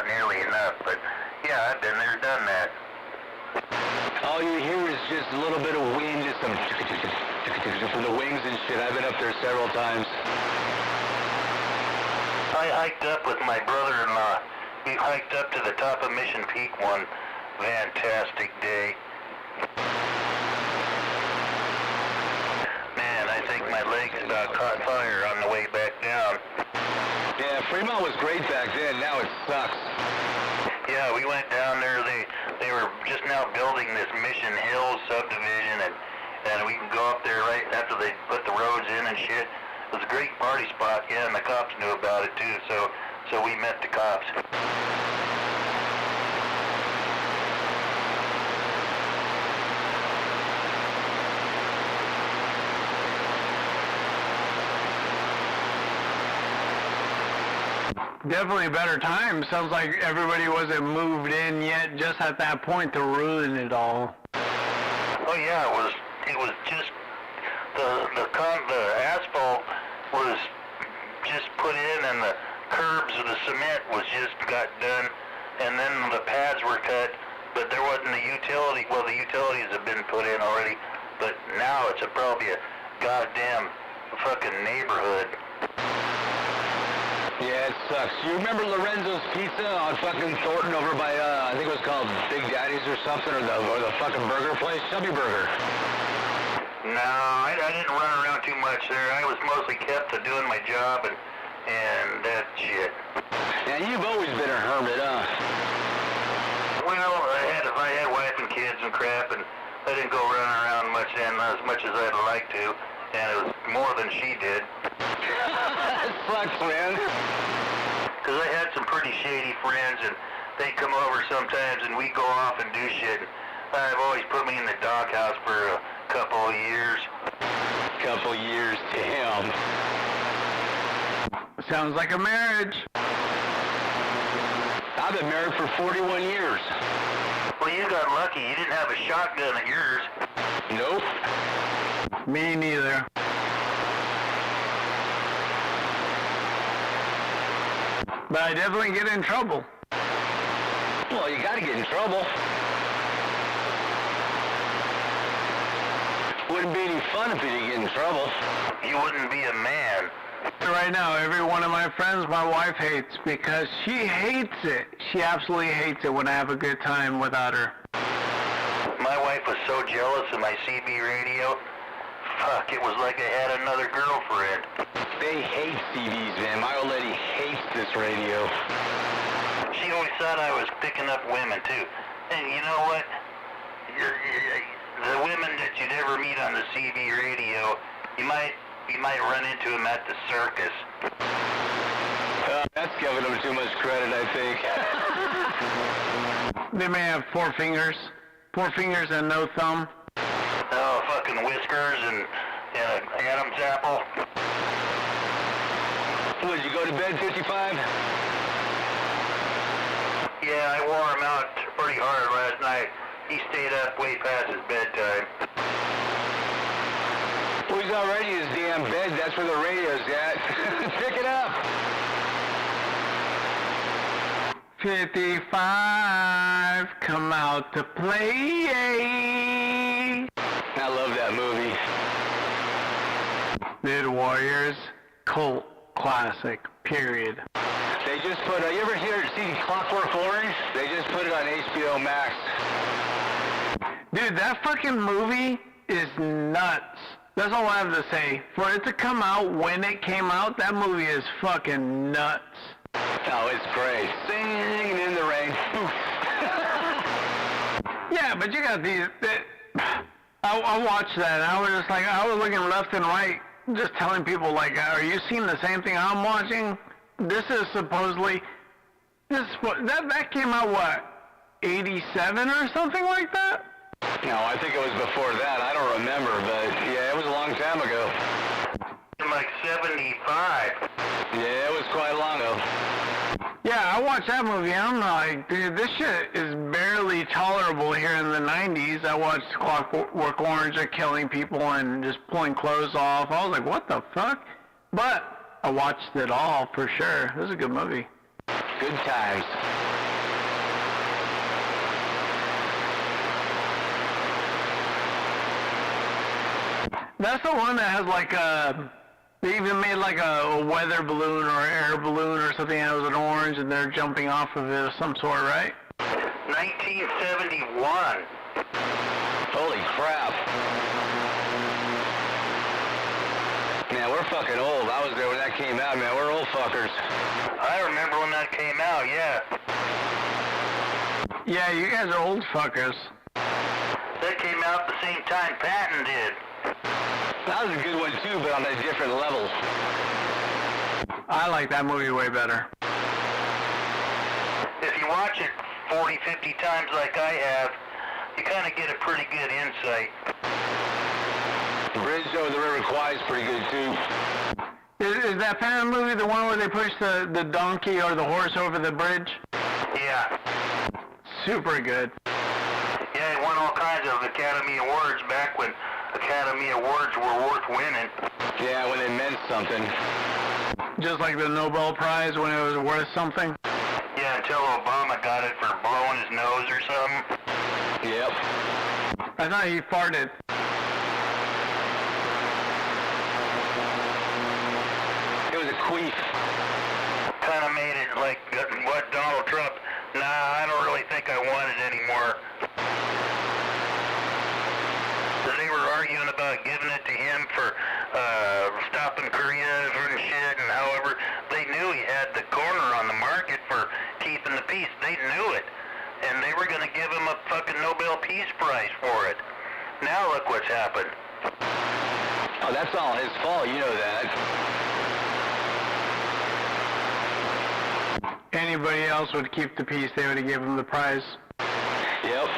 nearly enough. But yeah, I've been there, done that. All you hear is just a little bit of wind, just some from the wings and shit. I've been up there several times. I hiked up with my brother-in-law. We hiked up to the top of Mission Peak one fantastic day. Man, I think my legs about caught fire on the way back down. Yeah, Fremont was great back then. Now it sucks. Yeah, we went down there. They were just now building this Mission Hills subdivision, and we can go up there right after they put the roads in and shit. It was a great party spot, yeah, and the cops knew about it too, so we met the cops. Definitely better time. Sounds like everybody wasn't moved in yet, just at that point to ruin it all. Oh yeah, it was just the asphalt was just put in, and the curbs of the cement was just got done, and then the pads were cut, but there wasn't a utility. Well, the utilities have been put in already, but now it's probably a goddamn fucking neighborhood. Yeah, it sucks. You remember Lorenzo's Pizza on fucking Thornton over by, I think it was called Big Daddy's or something, or the fucking burger place? Chubby Burger. No, I didn't run around too much there. I was mostly kept to doing my job and that shit. Yeah, you've always been a hermit, huh? Well, I had wife and kids and crap, and I didn't go running around much then, as much as I'd like to, and it was more than she did. That sucks, man. Because I had some pretty shady friends, and they come over sometimes, and we go off and do shit. I've always put me in the doghouse for a couple of years. Couple years, damn. Sounds like a marriage. I've been married for 41 years. Well, you got lucky. You didn't have a shotgun at yours. Nope. Me neither. But I definitely get in trouble. Well, you gotta get in trouble. Wouldn't be any fun if you didn't get in trouble. You wouldn't be a man. Right now, every one of my friends, my wife hates because she hates it. She absolutely hates it when I have a good time without her. My wife was so jealous of my CB radio. Fuck, it was like I had another girlfriend. They hate CDs, man. My old lady hates this radio. She always thought I was picking up women, too. And you know what? The women that you'd ever meet on the CB radio, you might run into them at the circus. That's giving them too much credit, I think. They may have 4 fingers and no thumb. Oh, fucking whiskers and an Adam's apple. Would you go to bed 55? Yeah, I wore him out pretty hard last night. He stayed up way past his bedtime. Well, he's already in his damn bed. That's where the radio's at. Pick it up. 55, come out to play. I love that movie. Mid Warriors, cult classic, period. They just put, you ever see Clockwork Orange? They just put it on HBO Max. Dude, that fucking movie is nuts. That's all I have to say. For it to come out when it came out, that movie is fucking nuts. Oh, it's great. Singing in the rain. Yeah, but you got these... I watched that, and I was just like, I was looking left and right, just telling people, like, are you seeing the same thing I'm watching? This is supposedly... That came out, what, 87 or something like that? No, I think it was before that. I don't remember, but yeah, it was a long time ago. Like 75. Yeah, it was quite long ago. Yeah, I watched that movie, and I'm like, dude, this shit is barely tolerable here in the 90s. I watched Clockwork Orange, killing people and just pulling clothes off. I was like, what the fuck? But I watched it all, for sure. It was a good movie. Good times. That's the one that has like they even made like a weather balloon or air balloon or something that was an orange and they're jumping off of it of some sort, right? 1971. Holy crap. Man, we're fucking old. I was there when that came out, man. We're old fuckers. I remember when that came out, yeah. Yeah, you guys are old fuckers. That came out the same time Patton did. That was a good one too, but on a different level. I like that movie way better. If you watch it 40, 50 times like I have, you kind of get a pretty good insight. Bridge over the River Kwai is pretty good too. Is that Patton movie the one where they push the donkey or the horse over the bridge? Yeah. Super good. Yeah, it won all kinds of Academy Awards back when Academy Awards were worth winning. Yeah, when they meant something. Just like the Nobel Prize when it was worth something? Yeah, until Obama got it for blowing his nose or something. Yep. I thought he farted. It was a queef. Kind of made it like what Donald Trump. Nah, I don't really think I want it anymore. They were arguing about giving it to him for stopping Korea and shit, and however, they knew he had the corner on the market for keeping the peace. They knew it. And they were going to give him a fucking Nobel Peace Prize for it. Now look what's happened. Oh, that's all his fault, you know that. Anybody else would keep the peace, they would have given him the prize. Yep.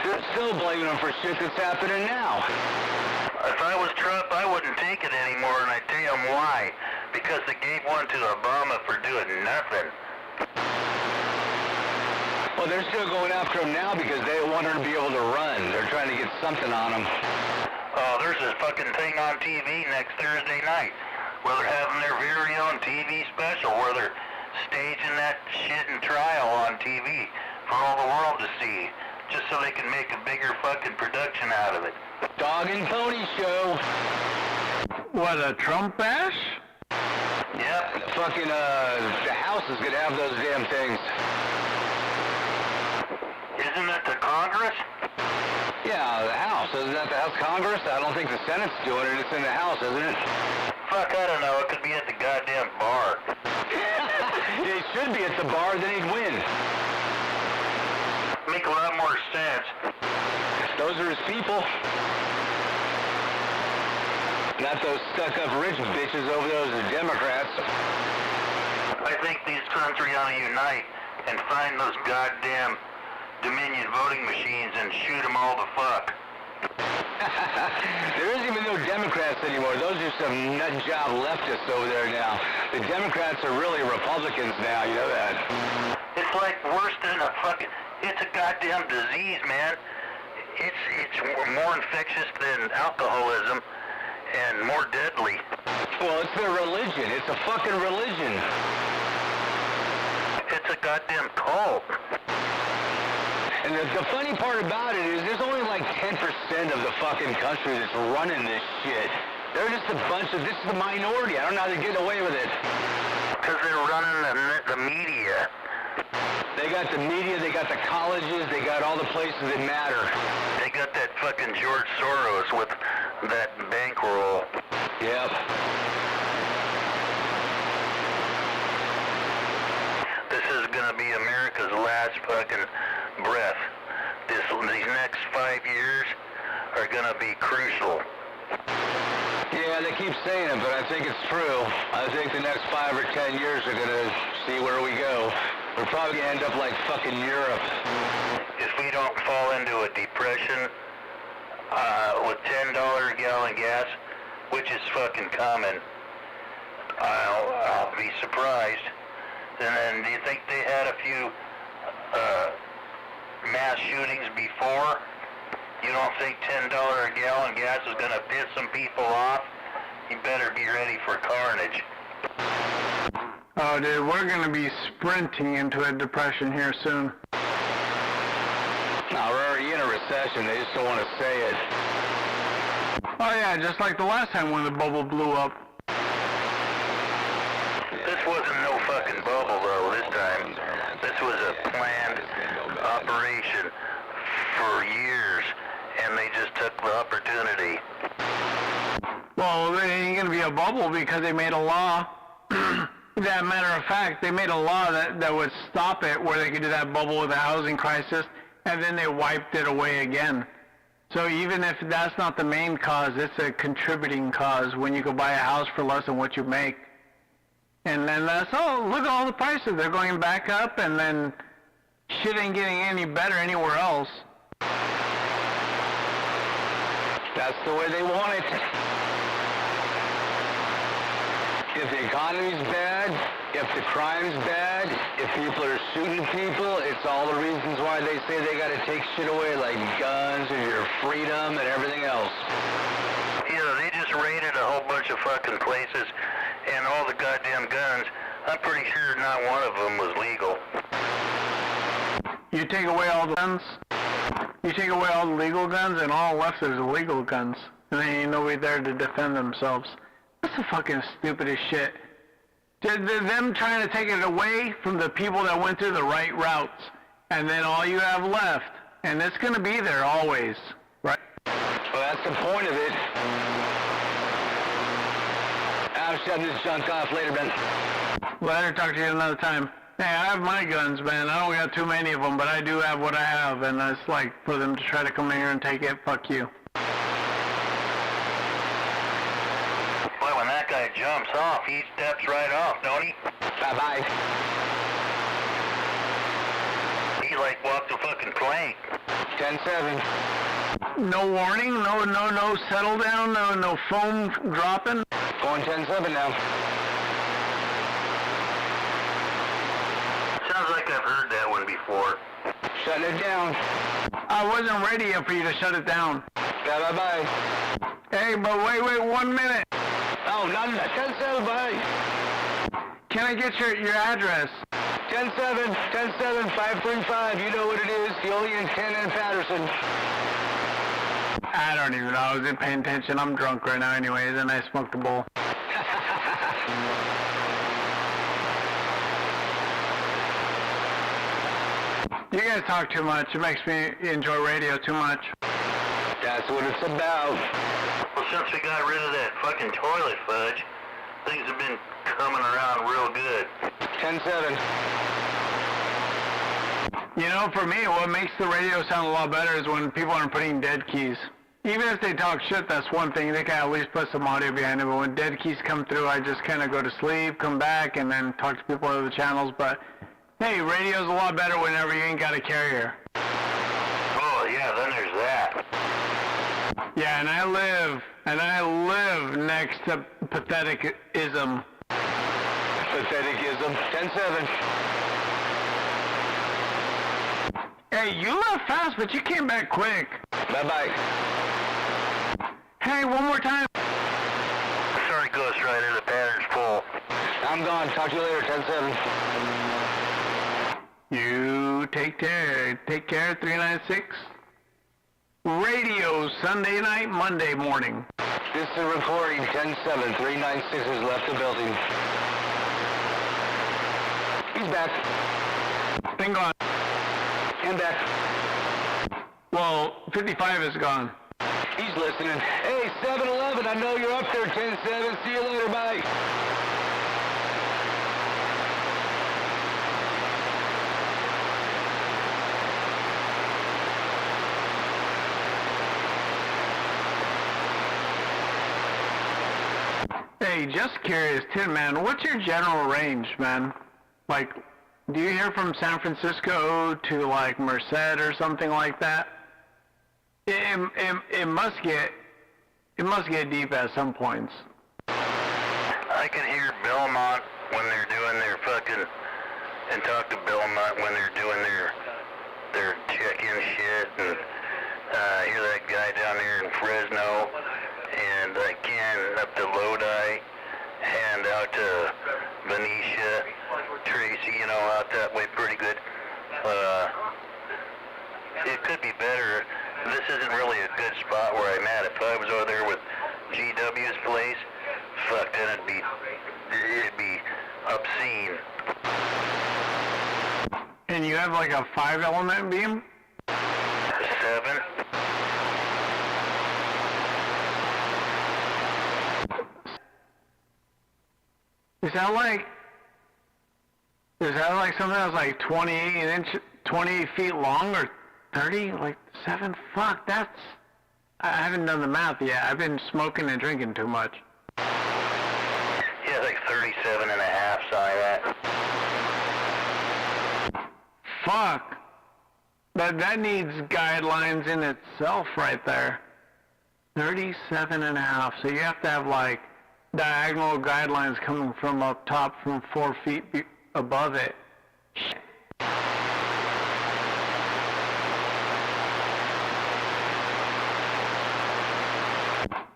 They're still blaming him for shit that's happening now. If I was Trump, I wouldn't take it anymore, and I'd tell you why. Because they gave one to Obama for doing nothing. Well, they're still going after him now because they want her to be able to run. They're trying to get something on him. Oh, there's a fucking thing on TV next Thursday night where they're having their very own TV special where they're staging that shit in trial on TV for all the world to see, just so they can make a bigger fucking production out of it. Dog and pony show. What, a Trump bash? Yep, the House is gonna have those damn things. Isn't it the Congress? Yeah, the House. Isn't that the House Congress? I don't think the Senate's doing it. It's in the House, isn't it? Fuck, I don't know. It could be at the goddamn bar. It should be at the bar, then he'd win. Make a lot more sense. Those are his people. Not those stuck-up rich bitches over those are Democrats. I think these countries ought to unite and find those goddamn Dominion voting machines and shoot them all the fuck. There isn't even no Democrats anymore. Those are some nut job leftists over there now. The Democrats are really Republicans now, you know that. It's like worse than a fucking... It's a goddamn disease, man. It's more infectious than alcoholism and more deadly. Well, it's their religion. It's a fucking religion. It's a goddamn cult. And the funny part about it is there's only like 10% of the fucking country that's running this shit. They're just a bunch of, this is the minority. I don't know how they're getting away with it. Because they're running the media. They got the media, they got the colleges, they got all the places that matter. They got that fucking George Soros with that bankroll. Yep. This is gonna be America's last fucking breath. These next 5 years are gonna be crucial. Yeah, they keep saying it, but I think it's true. I think the next 5 or 10 years are gonna see where we go. We're probably gonna end up like fucking Europe. If we don't fall into a depression with $10 a gallon gas, which is fucking common, I'll be surprised. And then, do you think they had a few mass shootings before? You don't think $10 a gallon gas is gonna piss some people off? You better be ready for carnage. Oh, dude, we're gonna be sprinting into a depression here soon. No, we're already in a recession. They just don't want to say it. Oh yeah, just like the last time when the bubble blew up. This wasn't no fucking bubble, though, this time. This was a planned operation for years, and they just took the opportunity. Well, it ain't gonna be a bubble because they made a law. That matter of fact, they made a law that would stop it, where they could do that bubble with the housing crisis, and then they wiped it away again. So even if that's not the main cause, it's a contributing cause when you go buy a house for less than what you make. And then that's, oh, look at all the prices. They're going back up, and then shit ain't getting any better anywhere else. That's the way they want it. If the economy's bad, if the crime's bad, if people are shooting people, it's all the reasons why they say they gotta take shit away, like guns and your freedom and everything else. You know, they just raided a whole bunch of fucking places, and all the goddamn guns, I'm pretty sure not one of them was legal. You take away all the guns, you take away all the legal guns, and all left is illegal guns. And there ain't nobody there to defend themselves. That's the fucking stupidest shit. Them trying to take it away from the people that went through the right routes. And then all you have left, and it's going to be there always, right? Well, that's the point of it. I'll shut this junk off later, Ben. Later, talk to you another time. Hey, I have my guns, man. I don't got too many of them, but I do have what I have, and it's like, for them to try to come in here and take it, fuck you. Boy, when that guy jumps off, he steps right off, don't he? Bye-bye. He like walked the fucking plank. 10-7. No warning, no settle down, no foam dropping. Going 10-7 now. Sounds like I've heard that one before. Shutting it down. I wasn't ready yet for you to shut it down. Bye-bye. Hey, but wait 1 minute. Oh, not 10-7, bye. Can I get your address? 107-535, you know what it is, the only antenna in Patterson. I don't even know. I wasn't paying attention. I'm drunk right now anyways, and I smoked a bowl. You guys talk too much. It makes me enjoy radio too much. That's what it's about. Well, since we got rid of that fucking toilet fudge, things have been coming around real good. 10-7. You know, for me, what makes the radio sound a lot better is when people aren't putting dead keys. Even if they talk shit, that's one thing. They can at least put some audio behind it. But when dead keys come through, I just kind of go to sleep, come back, and then talk to people on the channels. But, hey, radio's a lot better whenever you ain't got a carrier. Oh, yeah, then there's that. Yeah, and I live next to Patheticism. Patheticism. 10-7. Hey, you left fast, but you came back quick. Bye-bye. Hey, one more time. Sorry, Ghost Rider, the pattern's full. I'm gone. Talk to you later. 10-7. You take care. Take care, 396. Radio, Sunday night, Monday morning. This is a recording. 10-7. 396 has left the building. He's back. Been gone. And back. Well, 55 is gone. He's listening. Hey, 7-Eleven, I know you're up there. 10-7. See you later. Bye. Hey, just curious, Tin Man, what's your general range, man? Like, do you hear from San Francisco to, like, Merced or something like that? It must get deep at some points. I can hear Belmont when they're doing their fucking, and talk to Belmont when they're doing their check-in shit, and hear that guy down there in Fresno, and I can up to Lodi, and out to Benicia, Tracy, you know, out that way pretty good. It could be better. This isn't really a good spot where I'm at. If I was over there with GW's place, fuck, then it'd be obscene. And you have, like, a 5-element beam? 7. Is that like something that's like 28 feet long or 30? Like 7? Fuck, I haven't done the math yet. I've been smoking and drinking too much. Yeah, like 37 and a half, something like that. Fuck. That needs guidelines in itself right there. 37 and a half. So you have to have like diagonal guidelines coming from up top from 4 feet above it.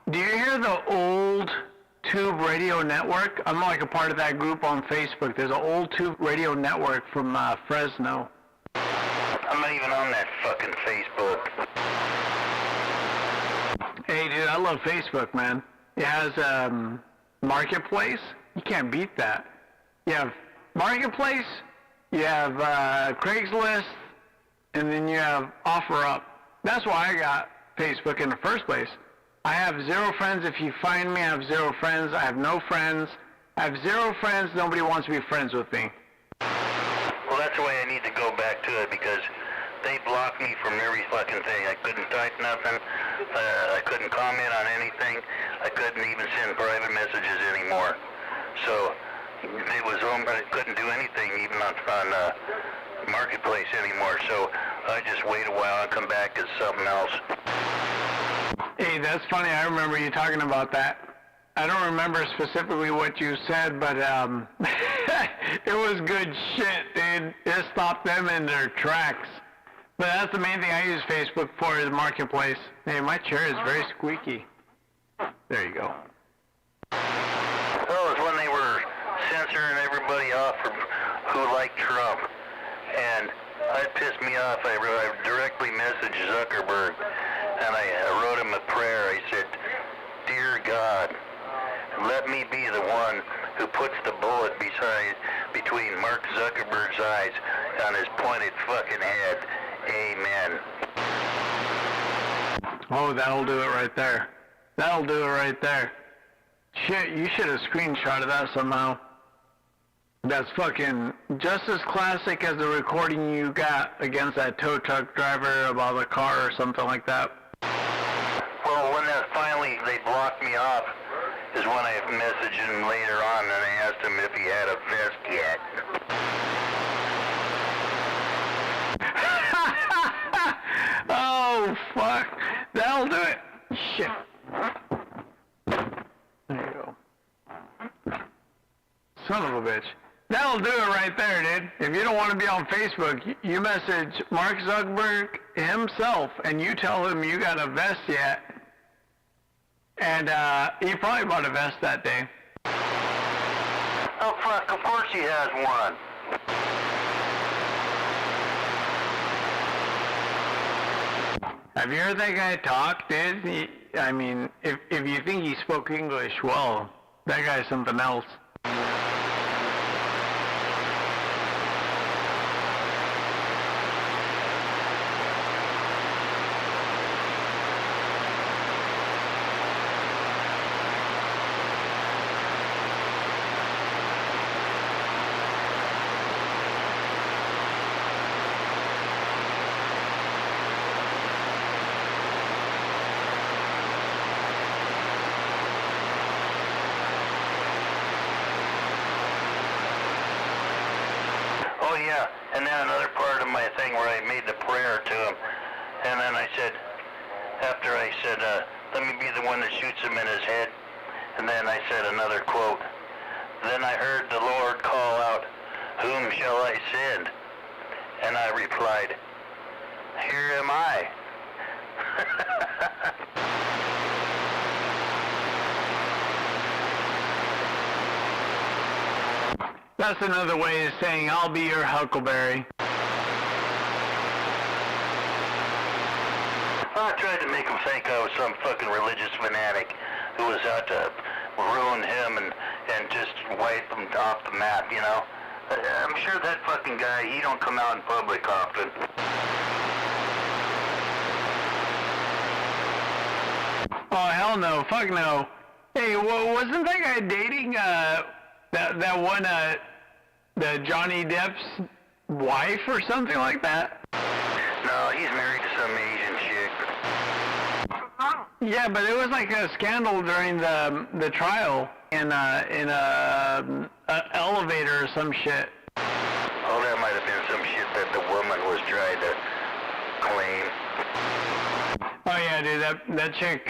Do you hear the old Tube Radio Network? I'm like a part of that group on Facebook. There's an old Tube Radio Network from Fresno. I'm not even on that fucking Facebook. Hey, dude, I love Facebook, man. It has Marketplace. You can't beat that. You have Marketplace, you have Craigslist, and then you have OfferUp. That's why I got Facebook in the first place. I have 0 friends. If you find me, I have 0 friends. I have no friends. I have 0 friends. Nobody wants to be friends with me. Well, that's the way I need to go back to it, because they blocked me from every fucking thing. I couldn't type nothing. I couldn't comment on anything. I couldn't even send private messages anymore. So it was I couldn't do anything even on Marketplace anymore. So I just wait a while and come back as something else. Hey, that's funny. I remember you talking about that. I don't remember specifically what you said, but it was good shit, dude. It stopped them in their tracks. But that's the main thing I use Facebook for, is Marketplace. Hey, my chair is very squeaky. There you go. Well, it's when they were turn everybody off from who liked Trump. And it pissed me off. I directly messaged Zuckerberg, and I wrote him a prayer. I said, "Dear God, let me be the one who puts the bullet between Mark Zuckerberg's eyes on his pointed fucking head. Amen." Oh, that'll do it right there. That'll do it right there. Shit, you should have screenshotted that somehow. That's fucking just as classic as the recording you got against that tow truck driver about the car or something like that. Well, when they blocked me off, is when I messaged him later on, and I asked him if he had a vest yet. Oh, fuck. That'll do it. Shit. There you go. Son of a bitch. That'll do it right there, dude. If you don't want to be on Facebook, you message Mark Zuckerberg himself, and you tell him you got a vest yet. And he probably bought a vest that day. Oh, fuck, of course he has one. Have you heard that guy talk, dude? I mean, if you think he spoke English well, that guy's something else. Oh, yeah, and then another part of my thing where I made the prayer to him, and then I said, after I said, let me be the one that shoots him in his head, and then I said another quote, "Then I heard the Lord call out, 'Whom shall I send?' And I replied, 'Here am I.'" That's another way of saying, I'll be your Huckleberry. I tried to make him think I was some fucking religious fanatic who was out to ruin him and just wipe him off the map, you know? I'm sure that fucking guy, he don't come out in public often. Oh, hell no. Fuck no. Hey, wasn't that guy dating, that one, the Johnny Depp's wife or something like that? No, he's married to some Asian chick. Yeah, but it was like a scandal during the trial in a elevator or some shit. Oh, that might have been some shit that the woman was trying to claim. Oh yeah, dude, that chick,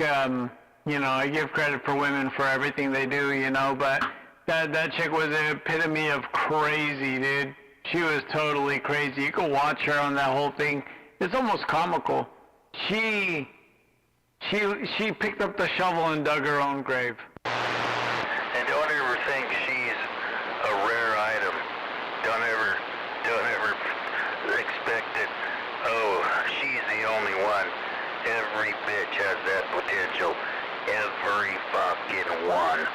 you know, I give credit for women for everything they do, you know, but that chick was the epitome of crazy, dude. She was totally crazy. You can watch her on that whole thing. It's almost comical. She picked up the shovel and dug her own grave. And don't ever think she's a rare item. Don't ever expect it. Oh, she's the only one. Every bitch has that potential. Every fucking one.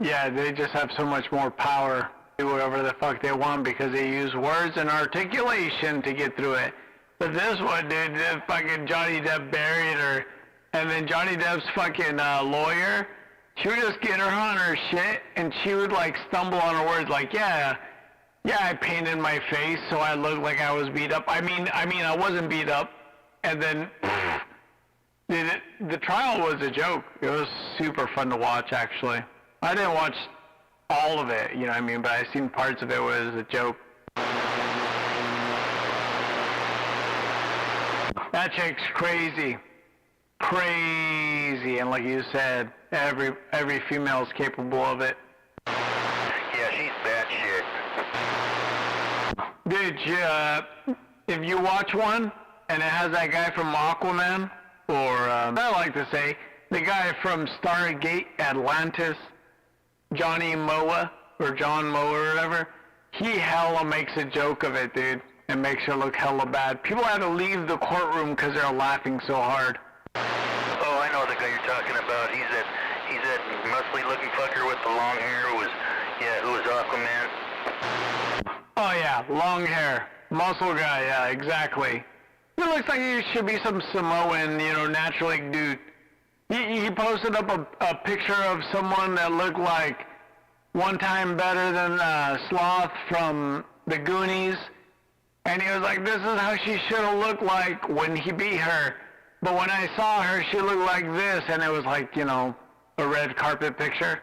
Yeah, they just have so much more power to do whatever the fuck they want because they use words and articulation to get through it. But this one, dude, the fucking Johnny Depp buried her, and then Johnny Depp's fucking lawyer, she would just get her on her shit, and she would like stumble on her words like, yeah, I painted my face so I looked like I was beat up. I mean, I wasn't beat up, and then the trial was a joke. It was super fun to watch, actually. I didn't watch all of it, you know what I mean, but I seen parts of it was a joke. That chick's crazy. Crazy, and like you said, every female is capable of it. Yeah, she's batshit. Dude, if you watch one, and it has that guy from Aquaman, or, I like to say, the guy from Stargate Atlantis, Johnny Moa, or John Moa or whatever, he hella makes a joke of it, dude, and makes her look hella bad. People had to leave the courtroom because they're laughing so hard. Oh, I know the guy you're talking about. He's that muscly-looking fucker with the long hair who was Aquaman. Oh yeah, long hair, muscle guy, yeah, exactly. He looks like he should be some Samoan, natural like dude. He posted up a picture of someone that looked like one time better than Sloth from the Goonies, and he was like, this is how she should have looked like when he beat her. But when I saw her, she looked like this, and it was like, a red carpet picture.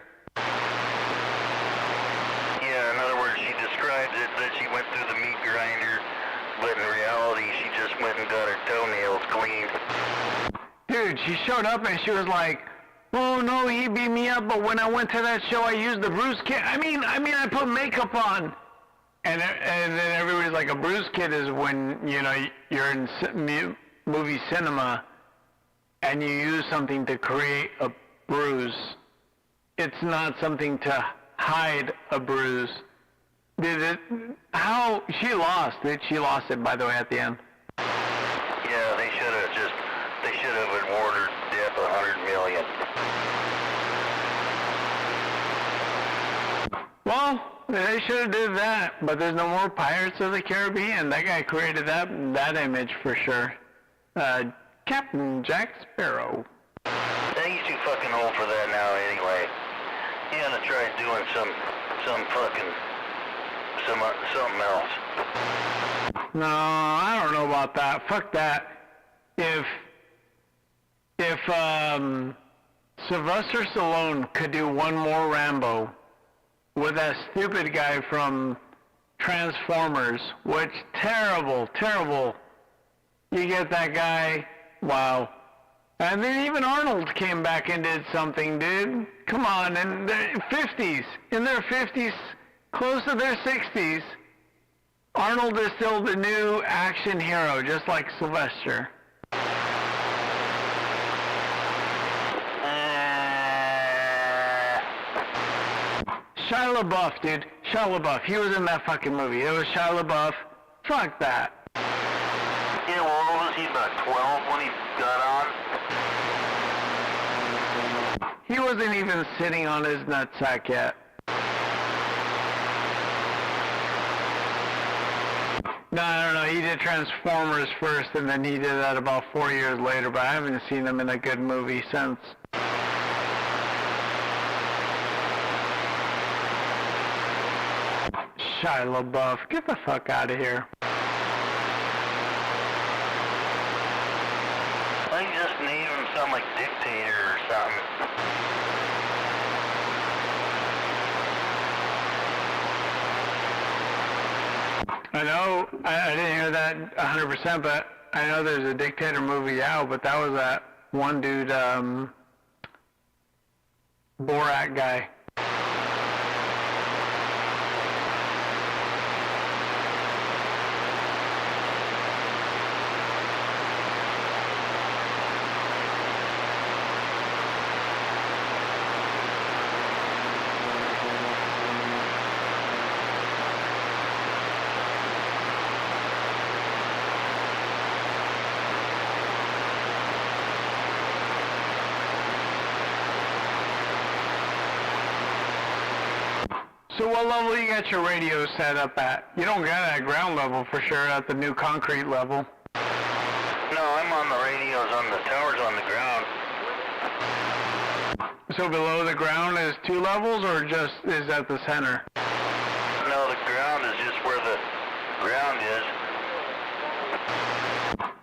Yeah, in other words, she describes it that she went through the meat grinder, but in reality, she just went and got her toenails cleaned. Dude, she showed up and she was like, oh no, he beat me up, but when I went to that show, I used the bruise kit. I mean, I put makeup on. And then everybody's like, a bruise kit is when, you're in movie cinema and you use something to create a bruise. It's not something to hide a bruise. How she lost it? She lost it, by the way, at the end. Yeah, they should have awarded Depp $100 million. Well, they should have did that, but there's no more Pirates of the Caribbean. That guy created that image for sure. Captain Jack Sparrow. He's too fucking old for that now anyway. He ought to try doing something else. No, I don't know about that. Fuck that. If Sylvester Stallone could do one more Rambo with that stupid guy from Transformers, which terrible. You get that guy, wow. And then even Arnold came back and did something, dude. Come on, in their 50s, close to their 60s, Arnold is still the new action hero, just like Sylvester. Shia LaBeouf, dude. Shia LaBeouf. He was in that fucking movie. It was Shia LaBeouf. Fuck that. Yeah, well, what was he, about 12 when he got on? He wasn't even sitting on his nutsack yet. No, I don't know. He did Transformers first, and then he did that about 4 years later, but I haven't seen him in a good movie since. Shia LaBeouf, get the fuck out of here. I think just name him something like Dictator or something. I know, I didn't hear that 100%, but I know there's a Dictator movie out, but that was that one dude, Borat guy. So what level you got your radio set up at? You don't got it at ground level for sure, at the new concrete level. No, I'm on the radios on the towers on the ground. So below the ground is 2 levels, or just is at the center? No, the ground is just where the ground is.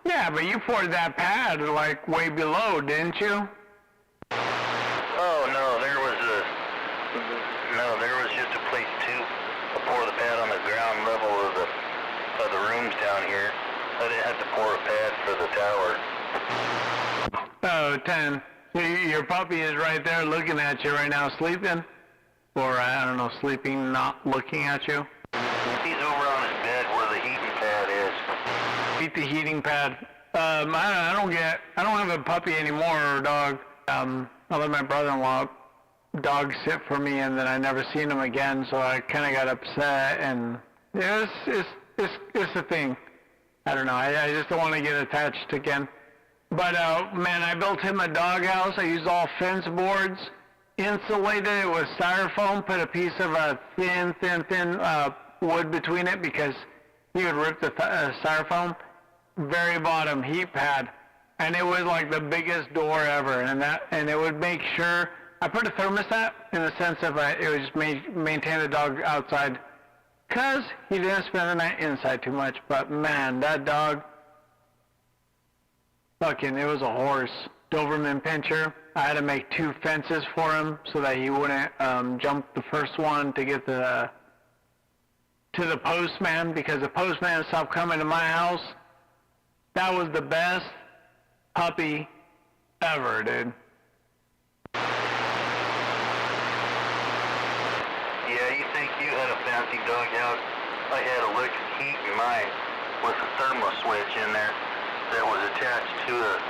Yeah, but you poured that pad like way below, didn't you? Oh, no, there was just a place to pour the pad on the ground level of the rooms down here. I didn't have to pour a pad for the tower. Oh, 10. So your puppy is right there looking at you right now, sleeping? Or, I don't know, sleeping, not looking at you? He's over on his bed where the heating pad is. Eat the heating pad. I don't have a puppy anymore or a dog. I let my brother-in-law dog sit for me, and then I never seen him again, so I kind of got upset, and it's the thing. I don't know, I just don't want to get attached again. But, man, I built him a doghouse. I used all fence boards, insulated it with styrofoam, put a piece of thin wood between it because he would rip the styrofoam. Very bottom heat pad, and it was like the biggest door ever, and it would make sure I put a thermostat in the sense of it would just maintain the dog outside, cause he didn't spend the night inside too much. But man, that dog, fucking, it was a horse. Doberman Pinscher. I had to make 2 fences for him so that he wouldn't jump the first one to get to the postman, because the postman stopped coming to my house. That was the best puppy ever, dude. Yeah, you think you had a fancy doghouse? I had electric heat in mine with a thermal switch in there that was attached to the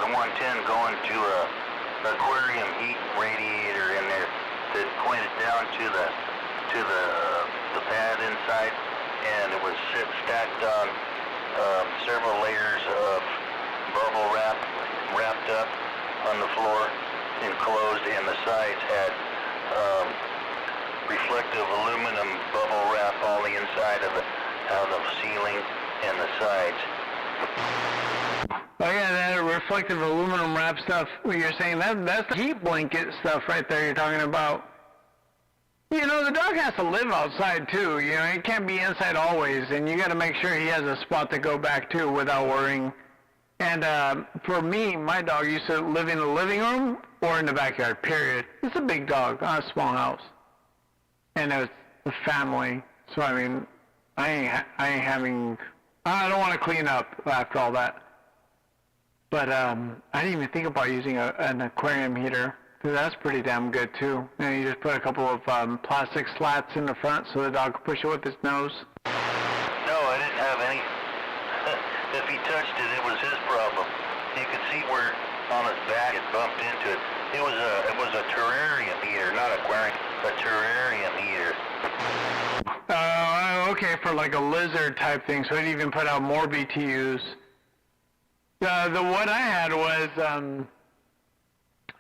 110 going to a aquarium heat radiator in there that pointed down to the pad inside, and it was stacked on several layers of bubble wrap wrapped up on the floor, enclosed, and the sides had reflective aluminum bubble wrap all the inside of the ceiling and the sides. Oh yeah, that reflective aluminum wrap stuff. What you're saying, that's the heat blanket stuff right there you're talking about. You know, the dog has to live outside too. You know, it can't be inside always, and you got to make sure he has a spot to go back to without worrying. And for me, my dog used to live in the living room or in the backyard, period. It's a big dog, not a small house. And it was a family, so I mean, I don't want to clean up after all that. But I didn't even think about using an aquarium heater, because that's pretty damn good too. And you just put a couple of plastic slats in the front so the dog can push it with his nose. No, I didn't have any. If he touched it, it was his problem. You could see where on his back it bumped into it. It was a terrarium heater, not aquarium, a terrarium heater. Okay, for like a lizard type thing, so it even put out more BTUs. The what I had was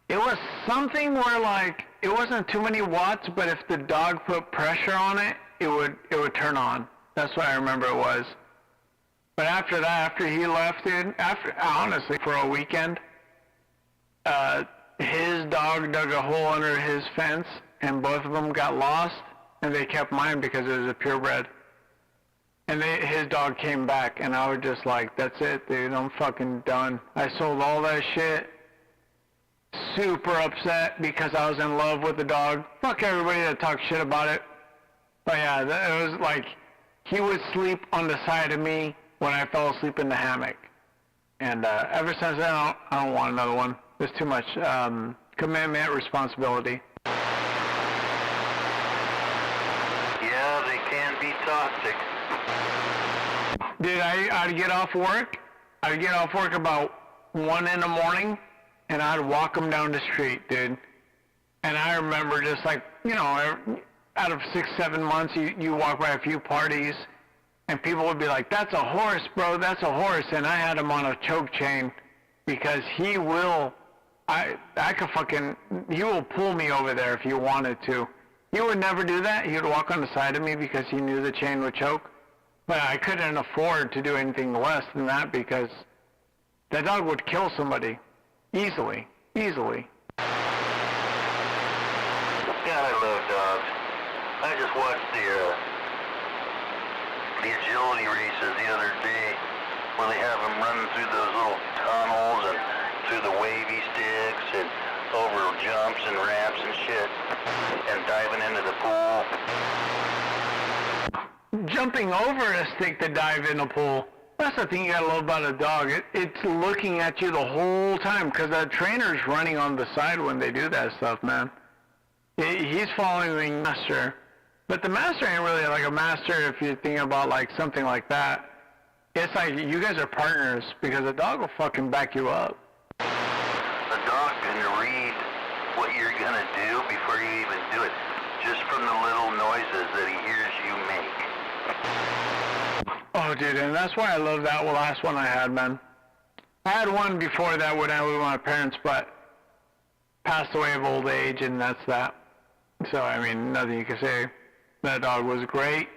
it was something where like it wasn't too many watts, but if the dog put pressure on it, it would turn on. That's what I remember it was. But after that, after he left it, honestly, for a weekend, his dog dug a hole under his fence, and both of them got lost, and they kept mine because it was a purebred. And his dog came back, and I was just like, that's it, dude, I'm fucking done. I sold all that shit. Super upset because I was in love with the dog. Fuck everybody that talks shit about it. But yeah, it was like, he would sleep on the side of me when I fell asleep in the hammock. And ever since then, I don't want another one. There's too much commitment, responsibility. Yeah, they can be toxic. Dude, I'd get off work. I'd get off work about 1 in the morning, and I'd walk them down the street, dude. And I remember just like, you know, out of 6-7 months, you walk by a few parties, and people would be like, that's a horse, bro, that's a horse. And I had him on a choke chain because he will, he will pull me over there if he wanted to. He would never do that. He would walk on the side of me because he knew the chain would choke. But I couldn't afford to do anything less than that because that dog would kill somebody easily. God, I love dogs. I just watched the agility races the other day where they have them running through those little tunnels and through the wavy sticks and over jumps and ramps and shit and diving into the pool. Jumping over a stick to dive in a pool. That's the thing you gotta love about a dog. It's looking at you the whole time because the trainer's running on the side when they do that stuff, man. He's following the master. But the master ain't really like a master if you're thinking about like something like that. It's like you guys are partners because a dog will fucking back you up. A dog can read what you're gonna do before you even do it, just from the little noises that he hears you make. Oh, dude, and that's why I love that last one I had, man. I had one before that when I lived with my parents, but passed away of old age, and that's that. So, I mean, nothing you can say. That dog was great.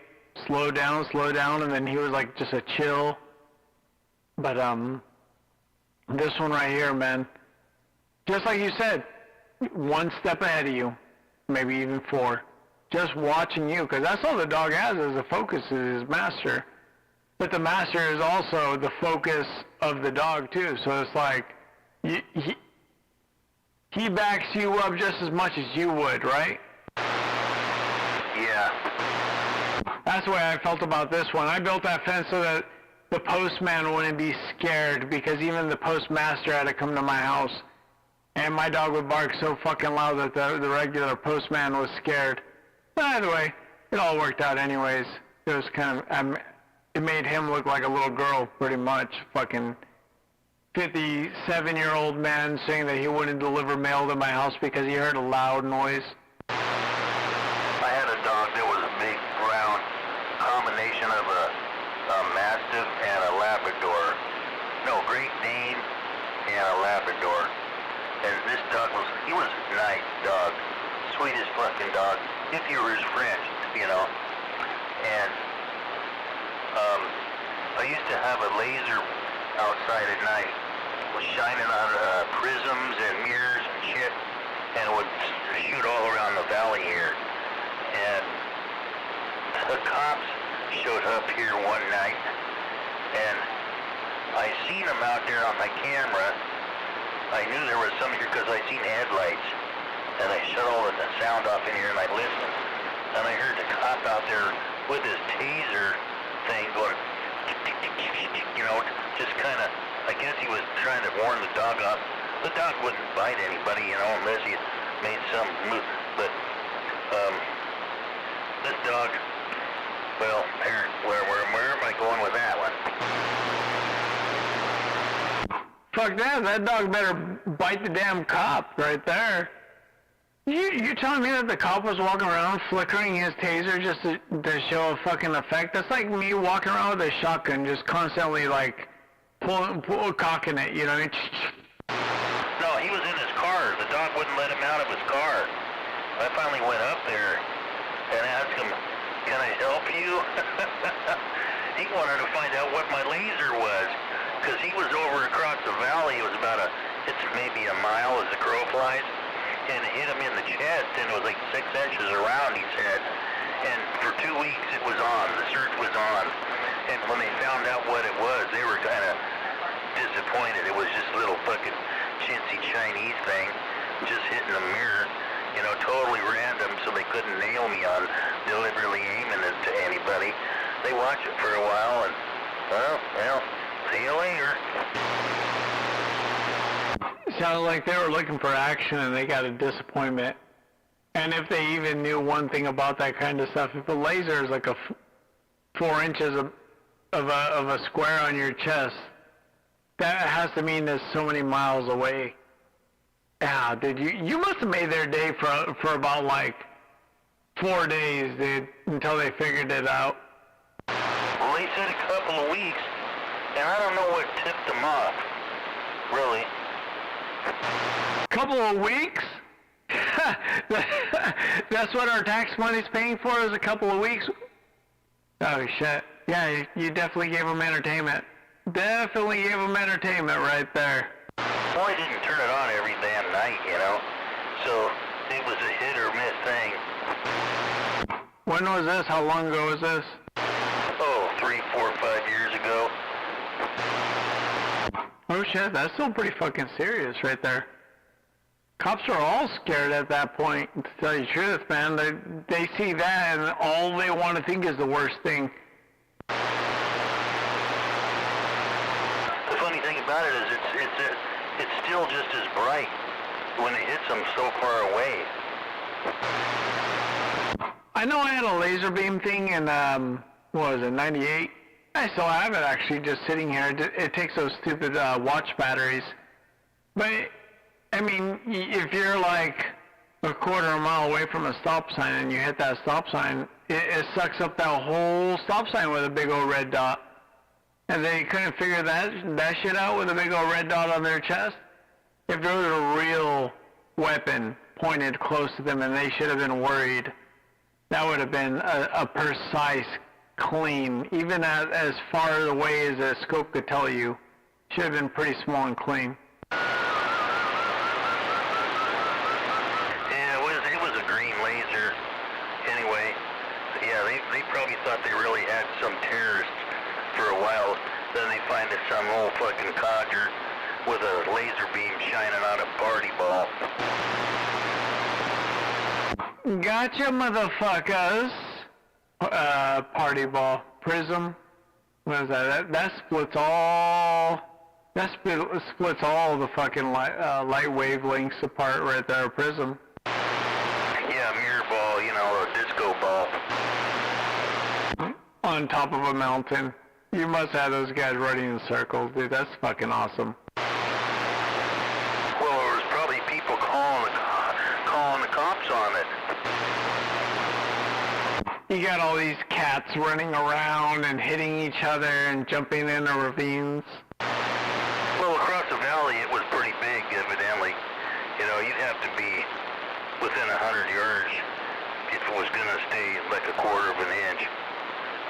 Slow down, and then he was like just a chill. But, this one right here, man, just like you said, one step ahead of you, maybe even 4. Just watching you, because that's all the dog has is the focus is his master. But the master is also the focus of the dog, too. So it's like, he backs you up just as much as you would, right? Yeah. That's the way I felt about this one. I built that fence so that the postman wouldn't be scared, because even the postmaster had to come to my house. And my dog would bark so fucking loud that the regular postman was scared. But either way, it all worked out anyways. It was kind of, it made him look like a little girl, pretty much. Fucking 57-year-old man saying that he wouldn't deliver mail to my house because he heard a loud noise. I had a dog that was a big brown combination of a Mastiff and a Labrador. No, Great Dane and a Labrador. And this dog was a nice dog. Sweetest fucking dog. If you were his friend, you know. And, I used to have a laser outside at night. It was shining on prisms and mirrors and shit. And it would shoot all around the valley here. And the cops showed up here one night. And I seen them out there on my camera. I knew there was some here because I seen headlights. And I shut all the sound off in here and I listened. And I heard the cop out there with his taser thing going, you know, just kind of, I guess he was trying to warn the dog off. The dog wouldn't bite anybody, you know, unless he made some move. But, this dog, well, where am I going with that one? Fuck that dog better bite the damn cop right there. You're telling me that the cop was walking around flickering his taser just to show a fucking effect? That's like me walking around with a shotgun just constantly like cocking it, you know what I mean? No, he was in his car. The dog wouldn't let him out of his car. I finally went up there and asked him, can I help you? He wanted to find out what my laser was, because he was over across the valley. It was about it's maybe a mile as the crow flies, and it hit him in the chest, and it was like 6 inches around, he said. And for 2 weeks it was on, the search was on. And when they found out what it was, they were kind of disappointed. It was just a little fucking chintzy Chinese thing, just hitting the mirror. You know, totally random, so they couldn't nail me on deliberately aiming it to anybody. They watched it for a while, and, well, see you later. Sounded like they were looking for action and they got a disappointment. And if they even knew one thing about that kind of stuff, if a laser is like 4 inches of a square on your chest, that has to mean it's so many miles away. Yeah, dude, you must have made their day for about like 4 days, dude, until they figured it out. Well, they said a couple of weeks, and I don't know what tipped them off, really. Couple of weeks? That's what our tax money's paying for, is a couple of weeks? Oh, shit. Yeah, you definitely gave them entertainment. Definitely gave them entertainment right there. Well, I didn't turn it on every damn night, you know, so it was a hit or miss thing. When was this? How long ago was this? Oh, 3, 4, 5 years ago. Oh shit, that's still pretty fucking serious right there. Cops are all scared at that point, to tell you the truth, man. They see that and all they want to think is the worst thing. The funny thing about it is it's still just as bright when it hits them so far away. I know I had a laser beam thing in, what was it, 98? I still have it actually just sitting here. It takes those stupid watch batteries. But I mean, if you're like a quarter of a mile away from a stop sign and you hit that stop sign, it sucks up that whole stop sign with a big old red dot. And they couldn't figure that shit out with a big old red dot on their chest. If there was a real weapon pointed close to them and they should have been worried, that would have been a precise, clean, even as far away as a scope could tell you, should have been pretty small and clean. Yeah, it was a green laser. Anyway, yeah, they probably thought they really had some terrorists for a while. Then they find it's some old fucking codger with a laser beam shining on a party ball. Gotcha, motherfuckers. Party ball. Prism. What is that? That splits all... That splits all the fucking light wavelengths apart right there. Prism. Yeah, mirror ball, you know, a disco ball. On top of a mountain. You must have those guys running in circles, dude. That's fucking awesome. Well, there was probably people calling the cops on it. You got all these cats running around and hitting each other and jumping into ravines. Well, across the valley, it was pretty big, evidently. You know, you'd have to be within 100 yards if it was going to stay like a quarter of an inch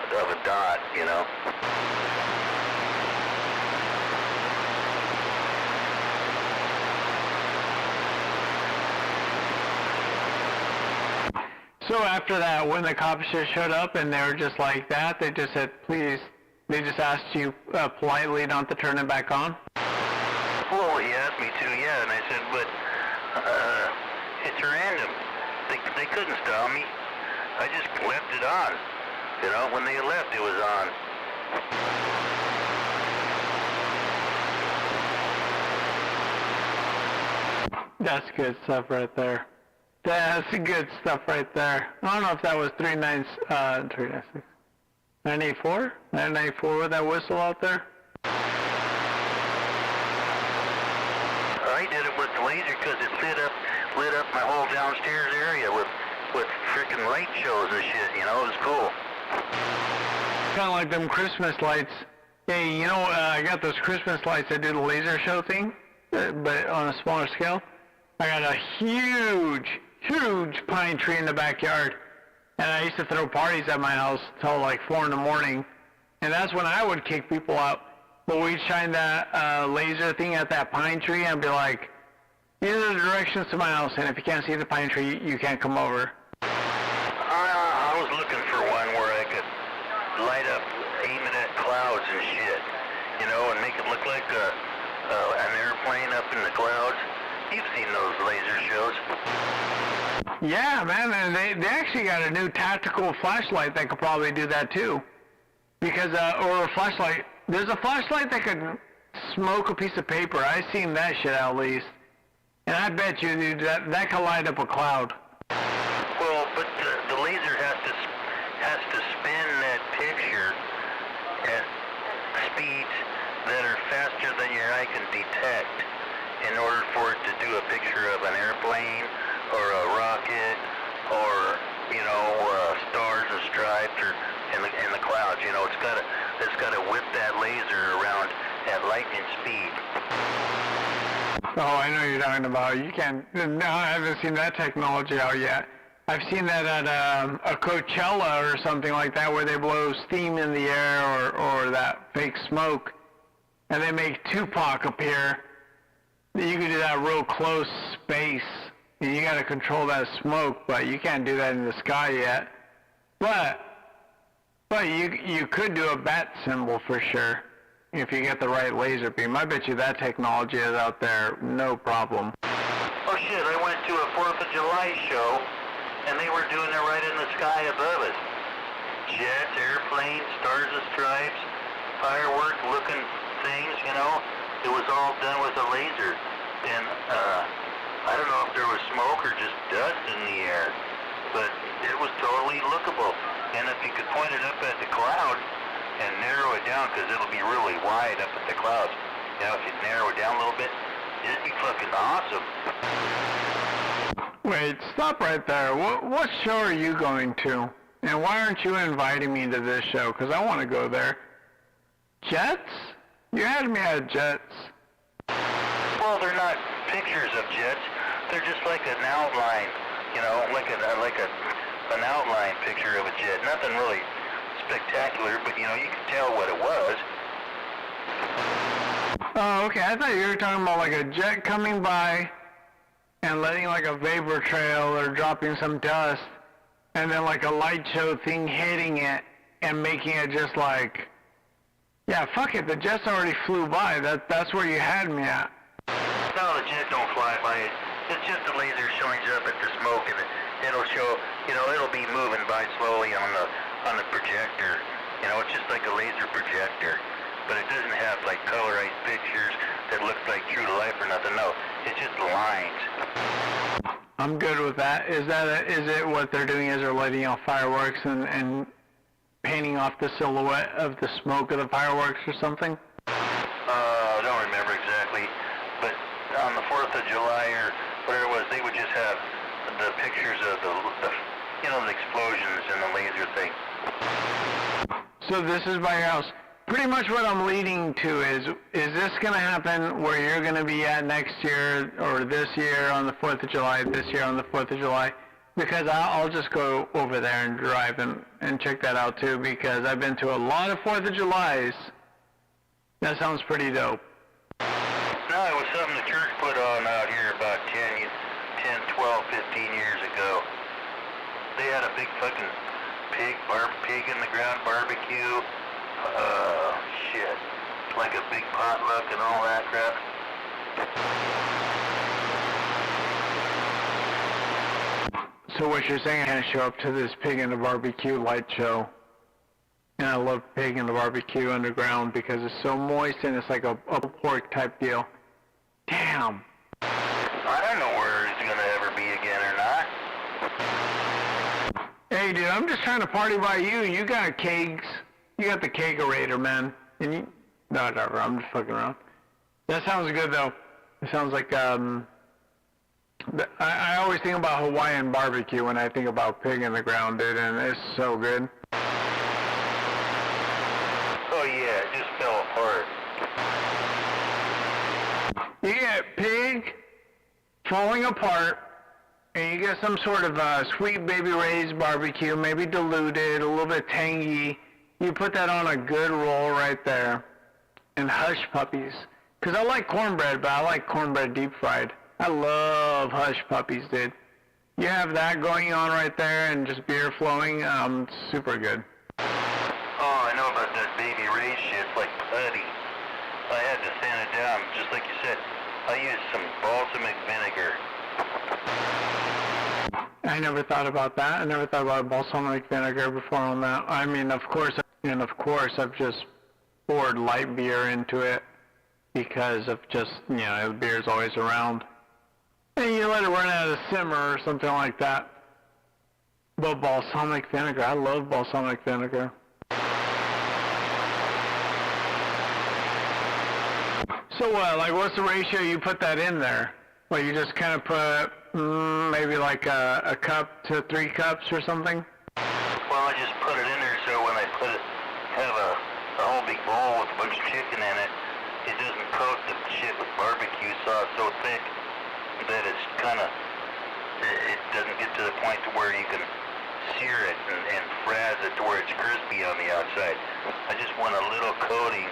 of a dot, you know. So after that, when the cops just showed up and they were just like that, they just said, please, they just asked you politely not to turn it back on? Well, he asked me to, yeah, and I said, but it's random. They couldn't stop me. I just left it on. You know, when they left, it was on. That's good stuff right there. That's good stuff right there. I don't know if that was 396. 984? 994 with that whistle out there? I did it with the laser because it lit up my whole downstairs area with freaking light shows and shit, you know, it was cool. Kind of like them Christmas lights. Hey, you know, I got those Christmas lights that do the laser show thing, but on a smaller scale. I got a huge pine tree in the backyard, and I used to throw parties at my house till like 4 in the morning, and that's when I would kick people out. But we'd shine that laser thing at that pine tree and be like, these are the directions to my house, and if you can't see the pine tree, you can't come over. I was looking for one where I could light up, aim it at clouds and shit, you know, and make it look like an airplane up in the clouds. You've seen those laser shows. Yeah, man, and they actually got a new tactical flashlight that could probably do that too. Because, or a flashlight, there's a flashlight that could smoke a piece of paper. I've seen that shit at least. And I bet you, dude, that could light up a cloud. Well, but the laser has to spin that picture at speeds that are faster than your eye can detect in order for it to do a picture of an airplane or a rocket or, you know, stars and stripes or in the clouds. You know, it's got to whip that laser around at lightning speed. Oh, I know what you're talking about. You can't. No, I haven't seen that technology out yet. I've seen that at a Coachella or something like that, where they blow steam in the air or that fake smoke, and they make Tupac appear. You can do that real close space, and you got to control that smoke, but you can't do that in the sky yet. But you could do a bat symbol for sure. If you get the right laser beam. I bet you that technology is out there, no problem. Oh shit, I went to a 4th of July show, and they were doing it right in the sky above us. Jets, airplanes, stars and stripes, firework looking things, you know. It was all done with a laser. And I don't know if there was smoke or just dust in the air, but it was totally lookable. And if you could point it up at the cloud, and narrow it down, because it'll be really wide up at the clouds. Now, if you narrow it down a little bit, It'd be fucking awesome. Wait, stop right there. What show are you going to? And why aren't you inviting me to this show? Because I want to go there. Jets? You had me at Jets. Well, they're not pictures of jets. They're just like an outline, you know, like an outline picture of a jet. Nothing really spectacular, but you know, you can tell what it was. Oh, okay. I thought you were talking about like a jet coming by and letting like a vapor trail or dropping some dust, and then like a light show thing hitting it and making it just like, yeah, fuck it. The jets already flew by. That's where you had me at. No, the jet don't fly by it. It's just the laser showing up at the smoke, and it'll show, you know, it'll be moving by slowly on the projector. You know, it's just like a laser projector, but it doesn't have like colorized pictures that look like true to life or nothing. No, it's just lines. I'm good with that. Is it what they're doing is they're lighting off fireworks and painting off the silhouette of the smoke of the fireworks or something? I don't remember exactly, but on the 4th of July or whatever it was, they would just have the pictures of the you know, the explosions and the laser thing. So this is by your house. Pretty much what I'm leading to is this going to happen where you're going to be at next year or this year on the 4th of July, this year on the 4th of July? Because I'll just go over there and drive and check that out too, because I've been to a lot of 4th of Julys. That sounds pretty dope. No, it was something the church put on out here about 10, 12, 15 years ago. They had a big fucking pig in the ground barbecue. Shit. Like a big potluck and all that crap. So what you're saying, I can't show up to this pig in the barbecue light show. And I love pig in the barbecue underground because it's so moist and it's like a pork type deal. Damn. I don't know where it's gonna ever be again or not. Hey dude, I'm just trying to party by you. You got kegs. You got the kegerator, man. And you... No, whatever. I'm just fucking around. That sounds good though. It sounds like, I always think about Hawaiian barbecue when I think about pig in the ground, dude, and it's so good. Oh yeah, it just fell apart. You get pig falling apart, and you get some sort of Sweet Baby Ray's barbecue, maybe diluted, a little bit tangy. You put that on a good roll right there, and Hush Puppies. Because I like cornbread, but I like cornbread deep fried. I love Hush Puppies, dude. You have that going on right there and just beer flowing, super good. Oh, I know about that Baby Ray shit, like putty. I had to thin it down, just like you said. I used some balsamic vinegar. I never thought about that. I never thought about balsamic vinegar before on that. I mean, of course, I've just poured light beer into it because of just, you know, the beer's always around. And you let it run out of simmer or something like that. But balsamic vinegar, I love balsamic vinegar. So what, like what's the ratio you put that in there? Well, you just kind of put maybe like a cup to 3 cups or something? Well, I just put it in there so when I have a whole big bowl with a bunch of chicken in it, it doesn't coat the shit with barbecue sauce so thick that it's kind of, it doesn't get to the point to where you can sear it and frazz it to where it's crispy on the outside. I just want a little coating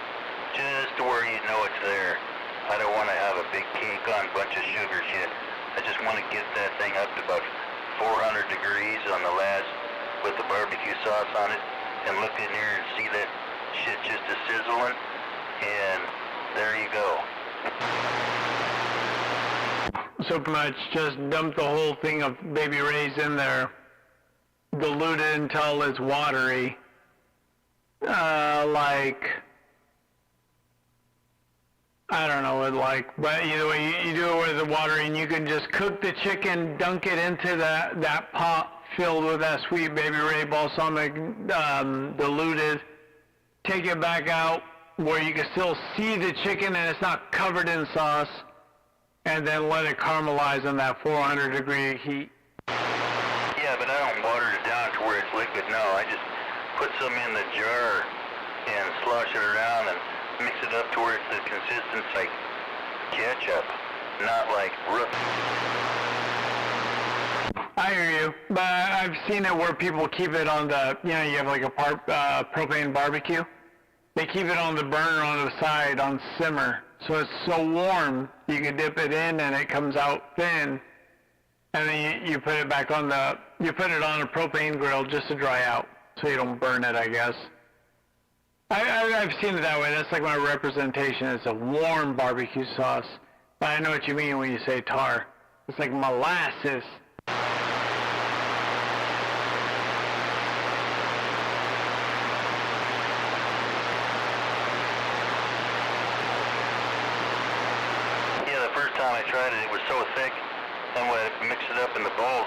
just to where you know it's there. I don't want to have a big cake on a bunch of sugar shit. I just want to get that thing up to about 400 degrees on the last with the barbecue sauce on it and look in there and see that shit just a sizzling, and there you go. So pretty much just dump the whole thing of Baby Ray's in there, dilute it until it's watery, like, I don't know what like, but either way, you do it with the water, and you can just cook the chicken, dunk it into that pot filled with that Sweet Baby Ray balsamic diluted, take it back out where you can still see the chicken and it's not covered in sauce, and then let it caramelize on that 400 degree heat. Yeah, but I don't water it down to where it's liquid. No, I just put some in the jar and slosh it around and mix it up to where it's the consistency like ketchup, not like root. I hear you, but I've seen it where people keep it on the, you have like a propane barbecue. They keep it on the burner on the side on simmer, so it's so warm you can dip it in and it comes out thin, and then you put it back on you put it on a propane grill just to dry out, so you don't burn it, I guess. I've seen it that way. That's like my representation. It's a warm barbecue sauce, but I know what you mean when you say tar. It's like molasses. I tried it, it was so thick, and when I mixed it up in the bowls,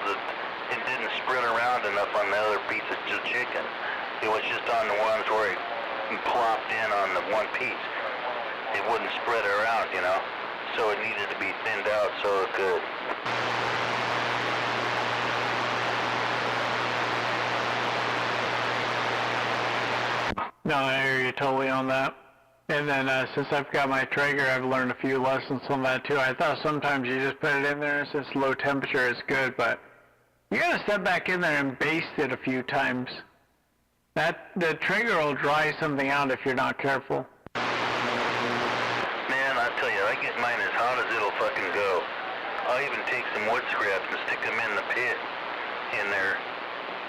it didn't spread around enough on the other pieces of chicken. It was just on the ones where it plopped in on the one piece. It wouldn't spread around, so it needed to be thinned out so it could. No, I hear you totally on that. And then since I've got my Traeger, I've learned a few lessons on that too. I thought sometimes you just put it in there, since low temperature is good, but you gotta step back in there and baste it a few times. The Traeger will dry something out if you're not careful. Man, I tell you, I get mine as hot as it'll fucking go. I'll even take some wood scraps and stick them in the pit in there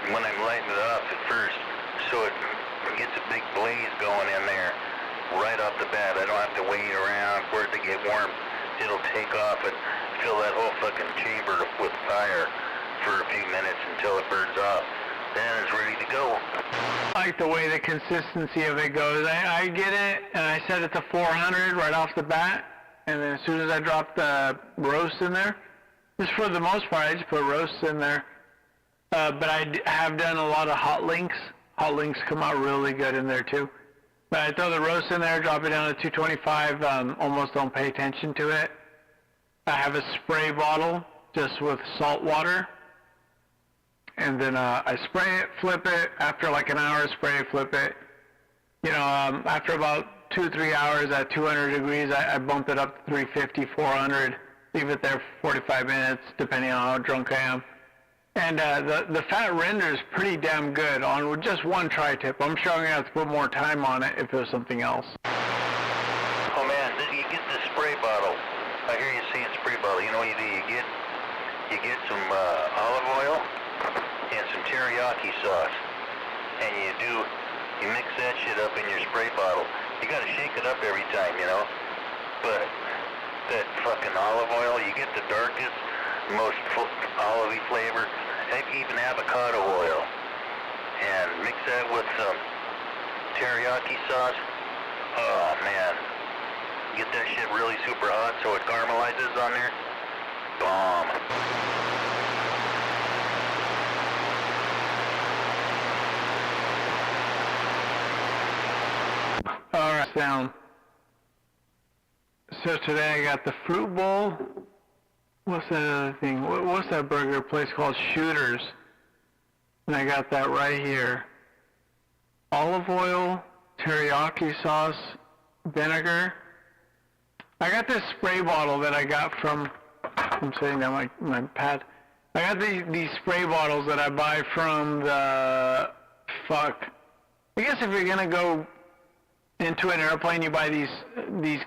when I'm lighting it off at first, so it gets a big blaze going in there. Right off the bat, I don't have to wait around for it to get warm. It'll take off and fill that whole fucking chamber with fire for a few minutes until it burns off. Then it's ready to go. I like the way the consistency of it goes. I get it, and I set it to 400 right off the bat, and then as soon as I drop the roast in there, just for the most part, I just put roasts in there. But I have done a lot of hot links. Hot links come out really good in there too. But I throw the roast in there, drop it down to 225, almost don't pay attention to it. I have a spray bottle just with salt water. And then I spray it, flip it. After like an hour, spray it, flip it. After about 2-3 hours at 200 degrees, I bump it up to 350, 400. Leave it there for 45 minutes, depending on how drunk I am. And the fat renders pretty damn good on just one tri-tip. I'm sure I'm going to have to put more time on it if it was something else. Oh man, you get this spray bottle. I hear you saying spray bottle. You know what you do? You get some olive oil and some teriyaki sauce. And you mix that shit up in your spray bottle. You got to shake it up every time, But that fucking olive oil, you get the darkest, most olivey flavor, even avocado oil, and mix that with some teriyaki sauce. Oh man, get that shit really super hot so it caramelizes on there. Bomb. All right, sound. So today I got the fruit bowl. What's that other thing? What's that burger place called? Shooters. And I got that right here. Olive oil, teriyaki sauce, vinegar. I got this spray bottle that I got from, I'm sitting down my pad. I got these spray bottles that I buy from I guess if you're going to go into an airplane, you buy these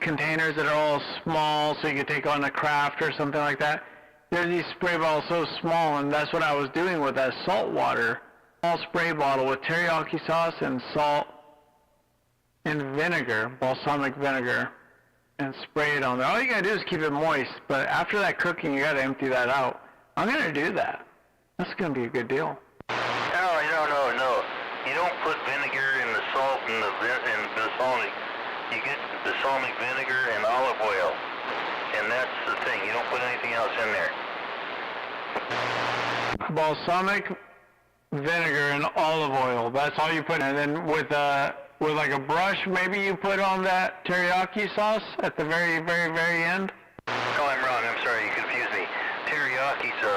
containers that are all small so you can take on a craft or something like that. There's these spray bottles so small, and that's what I was doing with that salt water. Small spray bottle with teriyaki sauce and salt and vinegar, balsamic vinegar, and spray it on there. All you gotta do is keep it moist, but after that cooking, you gotta empty that out. I'm gonna do that. That's gonna be a good deal. No. You don't put vinegar in the salt and the balsamic. You get balsamic vinegar and olive oil, and that's the thing. You don't put anything else in there. Balsamic vinegar and olive oil. That's all you put in. And then with like a brush, maybe you put on that teriyaki sauce at the very, very, very end. Oh, I'm wrong. I'm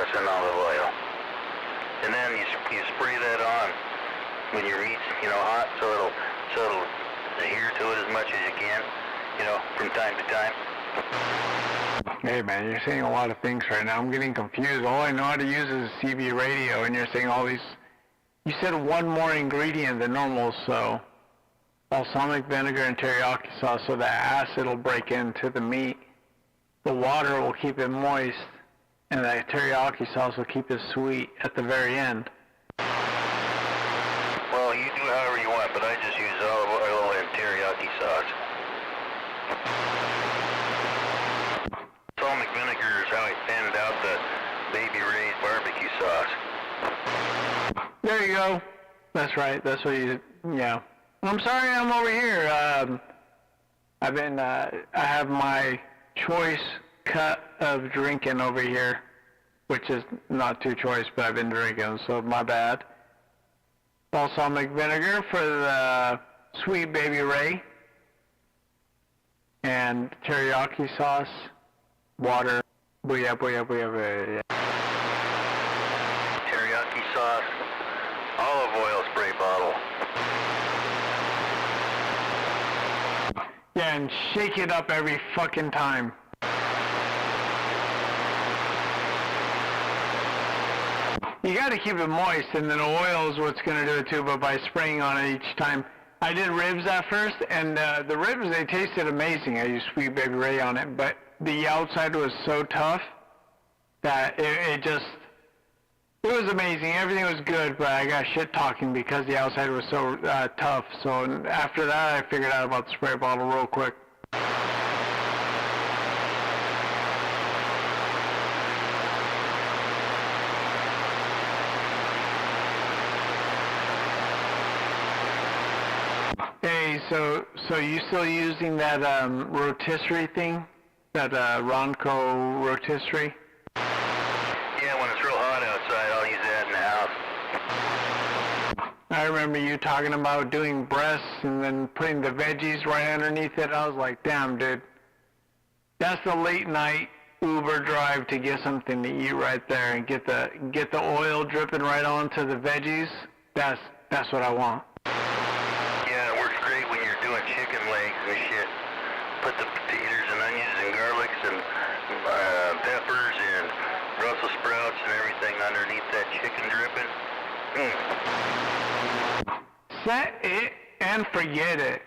sauce and olive oil. And then you spray that on when your meat's, hot, so it'll adhere to it as much as you can, from time to time. Hey man, you're saying a lot of things right now. I'm getting confused. All I know how to use is a CB radio, and you're saying all these... You said one more ingredient than normal, so... balsamic vinegar and teriyaki sauce, so that acid will break into the meat. The water will keep it moist, and the teriyaki sauce will keep it sweet at the very end. Well, you do however you want, but I just use olive oil and teriyaki sauce. Balsamic vinegar is how I thinned out the Baby Ray's barbecue sauce. There you go. That's right. That's what you... Yeah. I'm sorry I'm over here. I have my choice cut of drinking over here, which is not too choice, but I've been drinking, so my bad. Balsamic vinegar for the sweet Baby Ray, and teriyaki sauce, water, booyah, booyah, booyah, booyah. Teriyaki sauce, olive oil spray bottle. Yeah, and shake it up every fucking time. You gotta keep it moist, and then the oil is what's gonna do it too, but by spraying on it each time. I did ribs at first, and the ribs, they tasted amazing. I used Sweet Baby Ray on it, but the outside was so tough that it was amazing. Everything was good, but I got shit talking because the outside was so tough. So after that, I figured out about the spray bottle real quick. Hey, so you still using that rotisserie thing? That Ronco rotisserie? Yeah, when it's real hot outside, I'll use that in the house. I remember you talking about doing breasts and then putting the veggies right underneath it. I was like, damn, dude. That's the late night Uber drive to get something to eat right there and get the oil dripping right onto the veggies. That's what I want. Yeah, it works great when you're doing chicken legs and shit. Put the potatoes and onions and garlics and peppers and Brussels sprouts and everything underneath that chicken dripping. Set it and forget it.